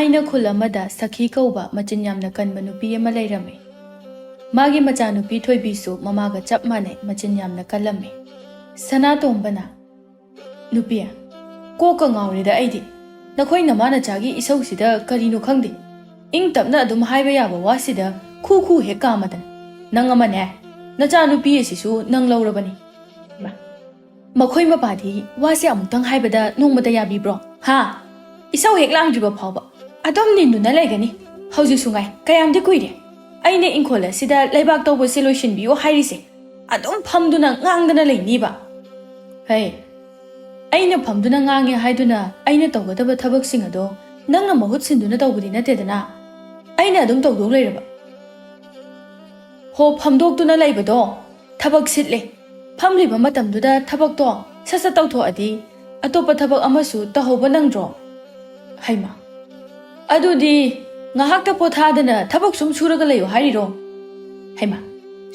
ꯊꯥꯏꯅ ꯈꯨꯜ ꯑꯃꯗ ꯁꯈꯤ ꯀꯧꯕ ꯃꯆꯤꯟ ꯌꯥꯝꯅ ꯀꯟꯕ ꯅꯨꯄꯤ ꯑꯃ ꯂꯩꯔꯝꯃꯤ꯫ ꯃꯥꯒꯤ ꯃꯆꯥꯅꯨꯄꯤ ꯊꯣꯏꯕꯤꯁꯨ ꯃꯃꯥꯒ ꯆꯞ ꯃꯥꯟꯅꯩ ꯃꯆꯤꯟ ꯌꯥꯝꯅ ꯀꯜꯂꯝꯃꯤ꯫ ꯁꯅꯥꯇꯣꯝꯕꯅ, "ꯅꯨꯄꯤ, ꯀꯣꯛꯀ ꯉꯥꯎꯔꯦꯗ ꯑꯩꯗꯤ꯫ ꯅꯈꯣꯏ ꯅꯃꯥꯅꯆꯥꯒꯤ ꯏꯁꯧꯁꯤꯗ ꯀꯔꯤꯅꯣ ꯈꯪꯗꯦ꯫ ꯏꯪ ꯇꯞꯅ ꯑꯗꯨꯝ ꯍꯥꯏꯕ ꯌꯥꯕ ꯋꯥꯁꯤꯗ ꯈꯨ ꯈꯨ ꯍꯦꯛ ꯀꯥꯝꯃꯗꯅ꯫ ꯅꯪ ꯑꯃꯅꯦ, ꯅꯆꯥꯅꯨꯄꯤ ꯑꯁꯤꯁꯨ ꯅꯪ ꯂꯧꯔꯕꯅꯤ꯫ ꯃꯈꯣꯏ ꯃꯄꯥꯗꯤ ꯋꯥꯁꯦ ꯑꯃꯨꯛꯇꯪ ꯍꯥꯏꯕꯗ ꯅꯣꯡꯃꯇ ꯌꯥꯕꯤꯕ꯭ꯔꯣ? ꯍꯥ? ꯏꯁꯧ ꯍꯦꯛ ꯂꯥꯡꯗ꯭ꯔꯤꯕ ꯐꯥꯎꯕ ꯑꯗꯨꯝ ꯅꯤꯟꯗꯨꯅ ꯂꯩꯒꯅꯤ꯫ ꯍꯧꯖꯤꯛꯁꯨ ꯉꯥꯏ, ꯀꯌꯥꯝꯗꯤ ꯀꯨꯏꯔꯦ ꯑꯩꯅ ꯏꯪꯈꯣꯜ ꯑꯁꯤꯗ ꯂꯩꯕꯥꯛ ꯇꯧꯕꯁꯦ ꯂꯣꯏꯁꯤꯟꯕꯤꯌꯣ ꯍꯥꯏꯔꯤꯁꯦ꯫ ꯑꯗꯨꯝ ꯐꯝꯗꯨꯅ ꯉꯥꯡꯗꯅ ꯂꯩꯅꯤꯕ꯫ ꯍꯩ, ꯑꯩꯅ ꯐꯝꯗꯨꯅ ꯉꯥꯡꯉꯦ ꯍꯥꯏꯗꯨꯅ ꯑꯩꯅ ꯇꯧꯒꯗꯕ ꯊꯕꯛꯁꯤꯡ ꯑꯗꯣ ꯅꯪꯅ ꯃꯍꯨꯠ ꯁꯤꯟꯗꯨꯅ ꯇꯧꯕꯗꯤ ꯅꯠꯇꯦꯗꯅ꯫ ꯑꯩꯅ ꯑꯗꯨꯝ ꯇꯧꯗꯧ ꯂꯩꯔꯕ? ꯍꯣ ꯐꯝꯗꯣꯛꯇꯨꯅ ꯂꯩꯕꯗꯣ ꯊꯕꯛ ꯁꯤꯠꯂꯦ꯫ ꯐꯝꯂꯤꯕ ꯃꯇꯝꯗꯨꯗ ꯊꯕꯛꯇꯣ ꯁꯠ ꯁꯠ ꯇꯧꯊꯣꯛꯑꯗꯤ ꯑꯇꯣꯞꯄ ꯊꯕꯛ ꯑꯃꯁꯨ ꯇꯧꯍꯧꯕ ꯅꯪꯗ꯭ꯔꯣ? ꯍꯩꯃ, ꯑꯗꯨꯗꯤ ꯉꯥꯏꯍꯥꯛꯇ ꯄꯣꯊꯥꯗꯅ ꯊꯕꯛ ꯁꯨꯝ ꯁꯨꯔꯒ ꯂꯩꯌꯣ ꯍꯥꯏꯔꯤꯔꯣ? ꯍꯩꯃ,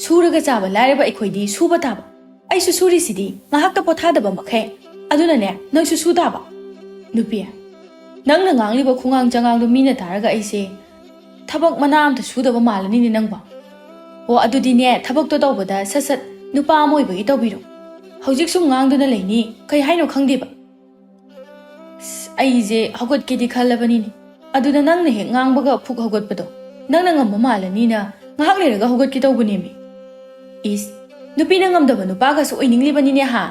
ꯁꯨꯔꯒ ꯆꯥꯕ ꯂꯥꯏꯔꯕ ꯑꯩꯈꯣꯏꯗꯤ ꯁꯨꯕ ꯇꯥꯕ꯫ ꯑꯩꯁꯨ ꯁꯨꯔꯤꯁꯤꯗꯤ ꯉꯥꯏꯍꯥꯛꯇ ꯄꯣꯊꯥꯗꯕ ꯃꯈꯩ꯫ ꯑꯗꯨꯅꯅꯦ ꯅꯪꯁꯨ ꯁꯨ ꯇꯥꯕ꯫ ꯅꯨꯄꯤ, ꯅꯪꯅ ꯉꯥꯡꯂꯤꯕ ꯈꯨꯉꯥꯡ ꯆꯉꯥꯡꯗꯣ ꯃꯤꯅ ꯇꯥꯔꯒ ꯑꯩꯁꯦ ꯊꯕꯛ ꯃꯅꯥ ꯑꯝꯇ ꯁꯨꯗꯕ ꯃꯥꯜꯂꯅꯤꯅꯦ ꯅꯪꯕꯣ꯫ ꯑꯣ ꯑꯗꯨꯗꯤꯅꯦ ꯊꯕꯛꯇꯣ ꯇꯧꯕꯗ ꯁꯠ ꯁꯠ ꯅꯨꯄꯥ ꯑꯃ ꯑꯣꯏꯕꯒꯤ ꯇꯧꯕꯤꯔꯣ꯫ ꯍꯧꯖꯤꯛ ꯁꯨꯝ ꯉꯥꯡꯗꯨꯅ ꯂꯩꯅꯤ, ꯀꯩ ꯍꯥꯏꯅꯣ ꯈꯪꯗꯦꯕ꯫ ꯑꯩꯁꯦ ꯍꯧꯒꯠꯀꯦꯗꯤ ꯈꯜꯂꯕꯅꯤꯅꯦ, ꯑꯗꯨꯗ ꯅꯪꯅ ꯍꯦꯛ ꯉꯥꯡꯕꯒ ꯐꯨꯛ ꯍꯧꯒꯠꯄꯗꯣ ꯅꯪꯅ ꯉꯝꯕ ꯃꯥꯜꯂꯅꯤꯅ ꯉꯥꯏꯍꯥꯛ ꯂꯩꯔꯒ ꯍꯧꯒꯠꯀꯦ ꯇꯧꯕꯅꯦꯃꯤ꯫ ꯏꯁ, ꯅꯨꯄꯤꯅ ꯉꯝꯗꯕ ꯅꯨꯄꯥꯒꯁꯨ ꯑꯣꯏꯅꯤꯡꯂꯤꯕꯅꯤꯅꯦ ꯍꯥ?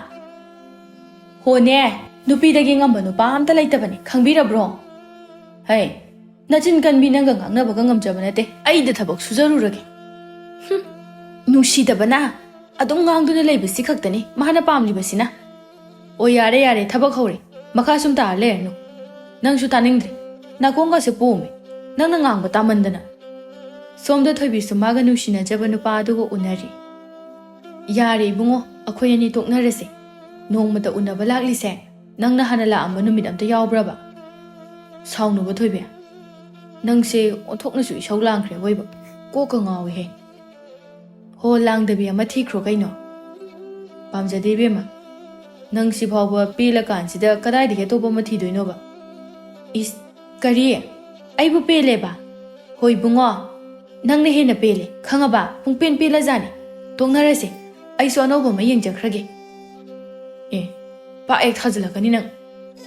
ꯍꯣꯅꯦ, ꯅꯨꯄꯤꯗꯒꯤ ꯉꯝꯕ ꯅꯨꯄꯥ ꯑꯝꯇ ꯂꯩꯇꯕꯅꯤ, ꯈꯪꯕꯤꯔꯕ꯭ꯔꯣ? ꯍꯩ, ꯅꯆꯤꯟ ꯀꯟꯕꯤ ꯅꯪꯒ ꯉꯥꯡꯅꯕꯒ ꯉꯝꯖꯕ ꯅꯠꯇꯦ꯫ ꯑꯩꯗ ꯊꯕꯛ ꯁꯨꯖꯔꯨꯔꯒꯦ꯫ ꯅꯨꯡꯁꯤꯗꯕꯅ ꯑꯗꯨꯝ ꯉꯥꯡꯗꯨꯅ ꯂꯩꯕꯁꯤ ꯈꯛꯇꯅꯤ ꯃꯥꯅ ꯄꯥꯝꯂꯤꯕꯁꯤꯅ꯫ ꯑꯣ ꯌꯥꯔꯦ ꯌꯥꯔꯦ, ꯊꯕꯛ ꯍꯧꯔꯦ, ꯃꯈꯥ ꯁꯨꯝ ꯇꯥꯔ ꯂꯩꯔꯅꯨ꯫ ꯅꯪꯁꯨ ꯇꯥꯅꯤꯡꯗ꯭ꯔꯦ, ꯅꯥꯀꯣꯡꯒꯁꯦ ꯄꯣꯝꯃꯦ ꯅꯪꯅ ꯉꯥꯡꯕ ꯇꯥꯃꯟꯗꯅ꯫ ꯁꯣꯝꯗ ꯊꯣꯏꯕꯤꯁꯨ ꯃꯥꯒ ꯅꯨꯡꯁꯤꯅꯖꯕ ꯅꯨꯄꯥ ꯑꯗꯨꯒ ꯎꯅꯔꯤ꯫ ꯌꯥꯔꯦ ꯏꯕꯨꯡꯉꯣ, ꯑꯩꯈꯣꯏ ꯑꯅꯤ ꯇꯣꯛꯅꯔꯁꯦ꯫ ꯅꯣꯡꯃꯇ ꯎꯅꯕ ꯂꯥꯛꯂꯤꯁꯦ ꯅꯪꯅ ꯍꯥꯟꯅ ꯂꯥꯛꯑꯝꯕ ꯅꯨꯃꯤꯠ ꯑꯝꯇ ꯌꯥꯎꯕ꯭ꯔꯕ? ꯁꯥꯎꯅꯨꯕ ꯊꯣꯏꯕꯤ, ꯅꯪꯁꯦ ꯑꯣꯟꯊꯣꯛꯅꯁꯨ ꯏꯁꯧ ꯂꯥꯡꯈ꯭ꯔꯦ ꯑꯣꯏꯕ, ꯀꯣꯛꯀ ꯉꯥꯎꯏꯍꯦ꯫ ꯍꯣ ꯂꯥꯡꯗꯕꯤ ꯑꯃ ꯊꯤꯈ꯭ꯔꯣ ꯀꯩꯅꯣ꯫ ꯄꯥꯝꯖꯗꯦ ꯏꯕꯦꯝꯃ, ꯅꯪ ꯁꯤꯐꯥꯎꯕ ꯄꯦꯜꯂꯀꯥꯟꯁꯤꯗ ꯀꯗꯥꯏꯗꯒꯤ ꯑꯇꯣꯞꯄ ꯑꯃ ꯊꯤꯗꯣꯏꯅꯣꯕ? ꯏꯁ, ꯀꯔꯤ? ꯑꯩꯕꯨ ꯄꯦꯜꯂꯦꯕ? ꯍꯣꯏ ꯏꯕꯨꯡꯉꯣ, ꯅꯪꯅ ꯍꯦꯟꯅ ꯄꯦꯜꯂꯦ ꯈꯪꯉꯕ, ꯄꯨꯡꯄꯦꯟ ꯄꯦꯜꯂꯖꯥꯠꯅꯤ꯫ ꯇꯣꯛꯅꯔꯁꯦ, ꯑꯩꯁꯨ ꯑꯅꯧꯕ ꯑꯃ ꯌꯦꯡꯖꯈ꯭ꯔꯒꯦ꯫ ꯑꯦ, ꯄꯥꯛ ꯍꯦꯛ ꯊꯥꯖꯤꯜꯂꯛꯀꯅꯤ ꯅꯪ꯫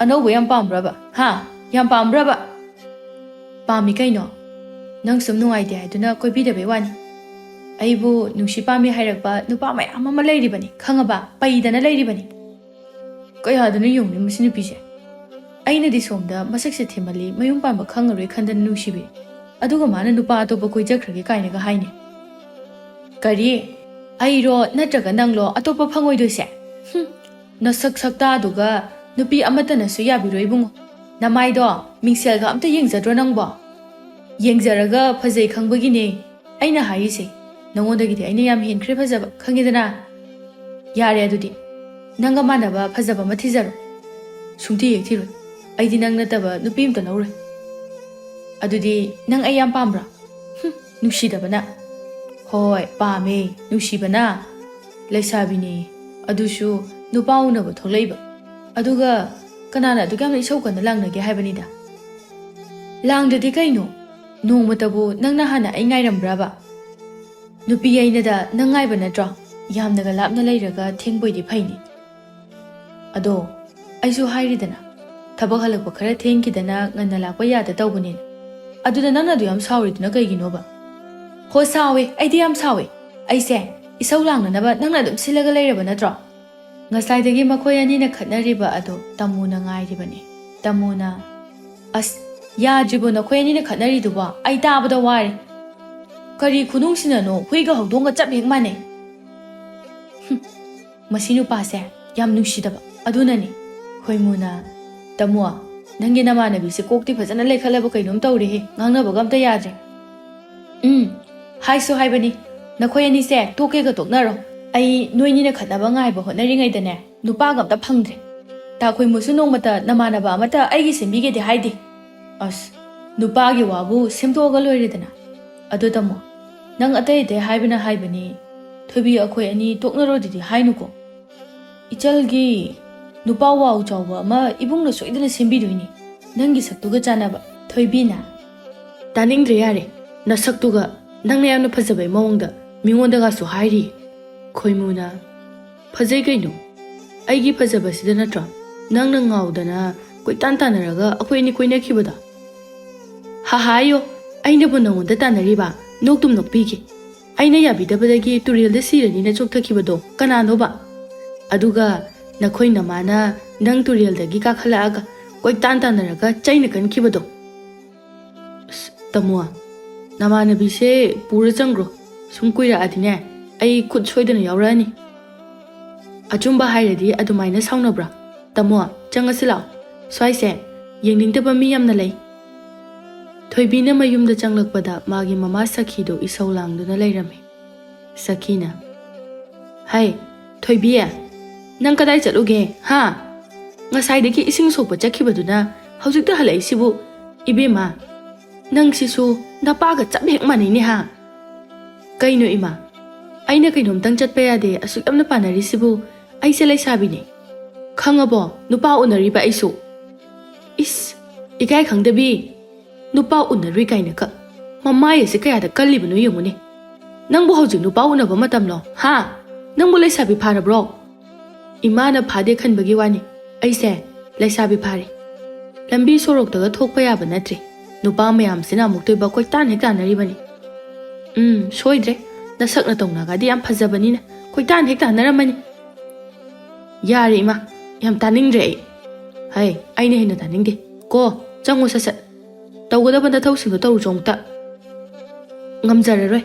ꯑꯅꯧꯕ ꯌꯥꯝ ꯄꯥꯝꯕ꯭ꯔꯕ? ꯍꯥ? ꯌꯥꯝ ꯄꯥꯝꯕ꯭ꯔꯕ? ꯄꯥꯝꯃꯤ ꯀꯩꯅꯣ, ꯅꯪ ꯁꯨꯝ ꯅꯨꯡꯉꯥꯏꯇꯦ ꯍꯥꯏꯗꯨꯅ ꯀꯣꯏꯕꯤꯗꯕꯩ ꯋꯥꯅꯤ꯫ ꯑꯩꯕꯨ ꯅꯨꯡꯁꯤ ꯄꯥꯝꯃꯤ ꯍꯥꯏꯔꯛꯄ ꯅꯨꯄꯥ ꯃꯌꯥꯝ ꯑꯃ ꯂꯩꯔꯤꯕꯅꯤ ꯈꯪꯉꯕ, ꯄꯩꯗꯅ ꯂꯩꯔꯤꯕꯅꯤ꯫ ꯀꯌꯥꯗꯅꯣ ꯌꯦꯡꯉꯨꯅꯦ ꯃꯁꯤ ꯅꯨꯄꯤꯁꯦ꯫ ꯑꯩꯅꯗꯤ ꯁꯣꯝꯗ ꯃꯁꯛꯁꯦ ꯊꯤꯃꯜꯂꯤ, ꯃꯌꯨꯝ ꯄꯥꯟꯕ ꯈꯪꯉꯔꯣꯏ ꯈꯟꯗꯅ ꯅꯨꯡꯁꯤꯕꯤ, ꯑꯗꯨꯒ ꯃꯥꯅ ꯅꯨꯄꯥ ꯑꯇꯣꯞꯄ ꯀꯣꯏꯖꯈ꯭ꯔꯒꯦ ꯀꯥꯏꯅꯒ ꯍꯥꯏꯅꯤ꯫ ꯀꯔꯤ? ꯑꯩꯔꯣ ꯅꯠꯇ꯭ꯔꯒ ꯅꯪꯂꯣ ꯑꯇꯣꯞꯄ ꯐꯪꯉꯣꯏꯗꯣꯏꯁꯦ? ꯅꯁꯛ ꯁꯛꯇꯥꯗꯨꯒ ꯅꯨꯄꯤ ꯑꯃꯠꯇꯅꯁꯨ ꯌꯥꯕꯤꯔꯣꯏ ꯏꯕꯨꯡꯉꯣ꯫ ꯅꯃꯥꯏꯗꯣ ꯃꯤꯡꯁꯦꯜꯒ ꯑꯝꯇ ꯌꯦꯡꯖꯗ꯭ꯔꯣ ꯅꯪꯕꯣ? ꯌꯦꯡꯖꯔꯒ ꯐꯖꯩ ꯈꯪꯕꯒꯤꯅꯦ ꯑꯩꯅ ꯍꯥꯏꯔꯤꯁꯦ꯫ ꯅꯉꯣꯟꯗꯒꯤꯗꯤ ꯑꯩꯅ ꯌꯥꯝ ꯍꯦꯟꯈ꯭ꯔꯦ ꯐꯖꯕ, ꯈꯪꯉꯦꯗꯅ꯫ ꯌꯥꯔꯦ ꯑꯗꯨꯗꯤ, ꯅꯪꯒ ꯃꯥꯟꯅꯕ ꯐꯖꯕ ꯑꯃ ꯊꯤꯖꯔꯣ꯫ ꯁꯨꯡꯊꯤ ꯍꯦꯛ ꯊꯤꯔꯣꯏ, ꯑꯩꯗꯤ ꯅꯪ ꯅꯠꯇꯕ ꯅꯨꯄꯤ ꯑꯃꯇ ꯂꯧꯔꯣꯏ꯫ ꯑꯗꯨꯗꯤ ꯅꯪ ꯑꯩ ꯌꯥꯝ ꯄꯥꯝꯕ꯭ꯔꯣ? ꯅꯨꯡꯁꯤꯗꯕꯅ꯫ ꯍꯣꯏ ꯄꯥꯝꯃꯦ, ꯅꯨꯡꯁꯤꯕꯅ꯫ ꯂꯩꯁꯥꯕꯤꯅꯦ, ꯑꯗꯨꯁꯨ ꯅꯨꯄꯥ ꯎꯅꯕ ꯊꯣꯛꯂꯛꯏꯕ, ꯑꯗꯨꯒ ꯀꯅꯥꯅ ꯑꯗꯨꯛ ꯌꯥꯝꯅ ꯏꯁꯧ ꯀꯟꯅ ꯂꯥꯡꯅꯒꯦ ꯍꯥꯏꯕꯅꯤꯗ꯫ ꯂꯥꯡꯗꯗꯤ ꯀꯩꯅꯣ, ꯅꯣꯡꯃꯇꯕꯨ ꯅꯪꯅ ꯍꯥꯟꯅ ꯑꯩ ꯉꯥꯏꯔꯝꯕ꯭ꯔꯕ? ꯅꯨꯄꯤ ꯑꯩꯅꯗ ꯅꯪ ꯉꯥꯏꯕ ꯅꯠꯇ꯭ꯔꯣ? ꯌꯥꯝꯅꯒ ꯂꯥꯞꯅ ꯂꯩꯔꯒ ꯊꯦꯡꯕꯣꯏꯗꯤ ꯐꯩꯅꯤ꯫ ꯑꯗꯣ ꯑꯩꯁꯨ ꯍꯥꯏꯔꯤꯗꯅ, ꯊꯕꯛ ꯍꯜꯂꯛꯄ ꯈꯔ ꯊꯦꯡꯈꯤꯗꯅ ꯉꯟꯅ ꯂꯥꯛꯄ ꯌꯥꯗ ꯇꯧꯕꯅꯤꯅ꯫ ꯑꯗꯨꯗ ꯅꯪꯅ ꯑꯗꯨ ꯌꯥꯝ ꯁꯥꯎꯔꯤꯗꯨꯅ ꯀꯩꯒꯤꯅꯣꯕ? ꯍꯣ ꯁꯥꯎꯋꯦ, ꯑꯩꯗꯤ ꯌꯥꯝ ꯁꯥꯎꯋꯦ꯫ ꯑꯩꯁꯦ ꯏꯁꯧ ꯂꯥꯡꯅꯅꯕ ꯅꯪꯅ ꯑꯗꯨꯝ ꯁꯤꯜꯂꯒ ꯂꯩꯔꯕ ꯅꯠꯇ꯭ꯔꯣ? ꯉꯁꯥꯏꯗꯒꯤ ꯃꯈꯣꯏ ꯑꯅꯤꯅ ꯈꯠꯅꯔꯤꯕ ꯑꯗꯣ ꯇꯥꯃꯣꯅ ꯉꯥꯏꯔꯤꯕꯅꯤ꯫ ꯇꯥꯃꯣꯅ, ꯑꯁ ꯌꯥꯗ꯭ꯔꯤꯕꯣ ꯅꯈꯣꯏ ꯑꯅꯤꯅ ꯈꯠꯅꯔꯤꯗꯨꯕꯣ? ꯑꯩ ꯇꯥꯕꯗ ꯋꯥꯔꯦ꯫ ꯀꯔꯤ ꯈꯨꯅꯨꯡꯁꯤꯅꯅꯣ, ꯍꯨꯏꯒ ꯍꯧꯗꯣꯡꯒ ꯆꯞ ꯍꯦꯛ ꯃꯥꯟꯅꯩ꯫ ꯃꯁꯤ ꯅꯨꯄꯥꯁꯦ ꯌꯥꯝ ꯅꯨꯡꯁꯤꯗꯕ, ꯑꯗꯨꯅꯅꯤ꯫ ꯈꯣꯏꯃꯨꯅ, ꯇꯥꯃꯣ ꯅꯪꯒꯤ ꯅꯃꯥꯟꯅꯕꯤꯁꯦ ꯀꯣꯛꯇꯤ ꯐꯖꯅ ꯂꯩꯈꯠꯂꯕ ꯀꯩꯅꯣꯝ ꯇꯧꯔꯦꯍꯦ, ꯉꯥꯡꯅꯕꯒ ꯑꯝꯇ ꯌꯥꯗ꯭ꯔꯦ꯫ ꯍꯥꯏꯁꯨ ꯍꯥꯏꯕꯅꯤ, ꯅꯈꯣꯏ ꯑꯅꯤꯁꯦ ꯇꯣꯛꯀꯦꯒ ꯇꯣꯛꯅꯔꯣ꯫ ꯑꯩ ꯅꯣꯏꯅꯤꯅ ꯈꯠꯅꯕ ꯉꯥꯏꯕ ꯍꯣꯠꯅꯔꯤꯉꯩꯗꯅꯦ ꯅꯨꯄꯥꯒ ꯑꯝꯇ ꯐꯪꯗ꯭ꯔꯦ꯫ ꯇꯥꯈꯣꯏꯃꯨꯁꯨ ꯅꯣꯡꯃꯇ ꯅꯃꯥꯟꯅꯕ ꯑꯃꯠꯇ ꯑꯩꯒꯤ ꯁꯦꯝꯕꯤꯒꯦꯗꯤ ꯍꯥꯏꯗꯦ꯫ ꯑꯁ, ꯅꯨꯄꯥꯒꯤ ꯋꯥꯕꯨ ꯁꯦꯝꯗꯣꯛꯑꯒ ꯂꯣꯏꯔꯦꯗꯅ꯫ ꯑꯗꯨ ꯇꯥꯃꯣ, ꯅꯪ ꯑꯇꯩ ꯑꯇꯩ ꯍꯥꯏꯕꯅ ꯍꯥꯏꯕꯅꯤ, ꯊꯣꯏꯕꯤ ꯑꯩꯈꯣꯏ ꯑꯅꯤ ꯇꯣꯛꯅꯔꯣꯗꯨꯗꯤ ꯍꯥꯏꯅꯨꯀꯣ꯫ ꯏꯆꯜꯒꯤ ꯅꯨꯄꯥ ꯋꯥꯎ ꯆꯥꯎꯕ ꯑꯃ ꯏꯕꯨꯡꯅ ꯁꯣꯏꯗꯅ ꯁꯦꯝꯕꯤꯗꯣꯏꯅꯤ, ꯅꯪꯒꯤ ꯁꯛꯇꯨꯒ ꯆꯥꯟꯅꯕ, ꯊꯣꯏꯕꯤꯅ ꯇꯥꯅꯤꯡꯗ꯭ꯔꯦ ꯌꯥꯔꯦ ꯅꯁꯛꯇꯨꯒ ꯅꯪꯅ ꯌꯥꯝꯅ ꯐꯖꯕꯩ ꯃꯑꯣꯡꯗ ꯃꯤꯉꯣꯟꯗꯒꯁꯨ ꯍꯥꯏꯔꯤ ꯈꯣꯏꯃꯨꯅ ꯐꯖꯩ ꯀꯩꯅꯣ ꯑꯩꯒꯤ ꯐꯖꯕꯁꯤꯗ ꯅꯠꯇ꯭ꯔꯣ ꯅꯪꯅ ꯉꯥꯎꯗꯅ ꯀꯣꯏꯇꯥꯟ ꯇꯥꯟꯅꯔꯒ ꯑꯩꯈꯣꯏ ꯑꯅꯤ ꯀꯣꯏꯅꯈꯤꯕꯗꯣ ꯍꯥꯍꯥꯌꯣ ꯑꯩꯅꯕꯨ ꯅꯉꯣꯟꯗ ꯇꯥꯟꯅꯔꯤꯕ ꯅꯣꯛꯇꯨꯝ ꯅꯣꯛꯄꯤꯒꯦ ꯑꯩꯅ ꯌꯥꯕꯤꯗꯕꯗꯒꯤ ꯇꯨꯔꯦꯜꯗ ꯁꯤꯔꯅꯤꯅ ꯆꯣꯛꯊꯈꯤꯕꯗꯣ ꯀꯅꯥꯅꯣꯕ ꯑꯗꯨꯒ ꯅꯈꯣꯏ ꯅꯃꯥꯅ ꯅꯪ ꯇꯨꯔꯦꯜꯗꯒꯤ ꯀꯥꯈꯠꯂꯛꯑꯒ ꯀꯣꯏꯇꯥꯟ ꯇꯥꯟꯅꯔꯒ ꯆꯩꯅ ꯀꯟꯈꯤꯕꯗꯣ ꯇꯥꯃꯣ ꯅꯃꯥꯟꯅꯕꯤꯁꯦ ꯄꯨꯔ ꯆꯪꯈ꯭ꯔꯣ ꯁꯨꯝ ꯀꯨꯏꯔꯛꯑꯗꯤꯅꯦ ꯑꯩ ꯈꯨꯠ ꯁꯣꯏꯗꯅ ꯌꯥꯎꯔꯛꯑꯅꯤ ꯑꯆꯨꯝꯕ ꯍꯥꯏꯔꯗꯤ ꯑꯗꯨꯃꯥꯏꯅ ꯁꯥꯎꯅꯕ꯭ꯔꯥ ꯇꯥꯃꯣ ꯆꯪꯉꯁꯤ ꯂꯥꯛꯑꯣ ꯁ꯭ꯋꯥꯏꯁꯦ ꯌꯦꯡꯅꯤꯡꯗꯕ ꯃꯤ ꯌꯥꯝꯅ ꯂꯩ ꯊꯣꯏꯕꯤꯅ ꯃꯌꯨꯝꯗ ꯆꯪꯂꯛꯄꯗ ꯃꯥꯒꯤ ꯃꯃꯥ ꯁꯈꯤꯗꯣ ꯏꯁꯧ ꯂꯥꯡꯗꯨꯅ ꯂꯩꯔꯝꯃꯤ ꯁꯈꯤꯅ ꯍꯩ ꯊꯣꯏꯕꯤ ꯅꯪ ꯀꯗꯥꯏ ꯆꯠꯂꯨꯒꯦ ꯍꯥ ꯉꯁꯥꯏꯗꯒꯤ ꯏꯁꯤꯡ ꯁꯣꯛꯄ ꯆꯠꯈꯤꯕꯗꯨꯅ ꯍꯧꯖꯤꯛꯇ ꯍꯜꯂꯛꯏꯁꯤꯕꯨ 이베마 ꯅꯪꯁꯤꯁꯨ ꯅꯄꯥꯒ ꯆꯞ ꯍꯦꯛ ꯃꯥꯟꯅꯩꯅꯦ ꯍꯥ ꯀꯩꯅꯣ ꯏꯃꯥ ꯑꯩꯅ ꯀꯩꯅꯣꯝꯇꯪ ꯆꯠꯄ ꯌꯥꯗꯦ ꯑꯁꯨꯛ ꯌꯥꯝꯅ ꯄꯥꯟꯅꯔꯤꯁꯤꯕꯨ ꯑꯩꯁꯦ ꯂꯩꯁꯥꯕꯤꯅꯦ ꯈꯪꯉꯕꯣ ꯅꯨꯄꯥ ꯎꯅꯔꯤꯕ ꯑꯩꯁꯨ ꯏꯁ 이kai ꯈꯪꯗꯕꯤ ꯅꯨꯄꯥ ꯎꯅꯔꯨꯏ ꯀꯥꯏꯅꯀ ꯃꯃꯥꯏ ꯑꯁꯤ ꯀꯌꯥꯗ ꯀꯜꯂꯤꯕꯅꯣ ꯌꯦꯡꯉꯨꯅꯦ ꯅꯪꯕꯨ ꯍꯧꯖꯤꯛ ꯅꯨꯄꯥ ꯎꯅꯕ ꯃꯇꯝꯂꯣ ꯍꯥ ꯅꯪꯕꯨ ꯂꯩꯁꯥꯕꯤ ꯐꯥꯔꯕ꯭ꯔꯣ ꯏꯃꯥꯅ ꯐꯥꯗꯦ ꯈꯟꯕꯒꯤ ꯋꯥꯅꯤ ꯑꯩꯁꯦ ꯂꯩꯁꯥꯕꯤ ꯐꯥꯔꯦ ꯂꯝꯕꯤ ꯁꯣꯔꯣꯛꯇꯒ ꯊꯣꯛꯄ ꯌꯥꯕ ꯅꯠꯇ꯭ꯔꯦ ꯅꯨꯄꯥ ꯃꯌꯥꯝꯁꯤꯅ ꯑꯃꯨꯛꯇꯣꯏꯕ ꯀꯣꯏꯇꯥꯟ ꯍꯦꯛ ꯇꯥꯟꯅꯔꯤꯕꯅꯤ ꯁꯣꯏꯗ꯭ꯔꯦ ꯅꯁꯛꯅ ꯇꯧꯅꯒꯗꯤ ꯌꯥꯝ ꯐꯖꯕꯅꯤꯅ ꯀꯣꯏꯇꯥꯟ ꯍꯦꯛ ꯇꯥꯟꯅꯔꯝꯃꯅꯤ ꯌꯥꯔꯦ ꯏꯃꯥ ꯌꯥꯝ ꯇꯥꯅꯤꯡꯗ꯭ꯔꯦ ꯑꯩ ꯍꯩ ꯑꯩꯅ ꯍꯦꯟꯅ ꯇꯥꯅꯤꯡꯗꯦ ꯀꯣ ꯆꯪꯉꯣ ꯁꯠ ꯇꯧꯒꯗꯕ ꯅꯊꯧꯁꯤꯡꯗꯣ ꯇꯧꯔꯨꯆꯣ ꯑꯃꯨꯛꯇ ꯉꯝꯖꯔꯔꯣꯏ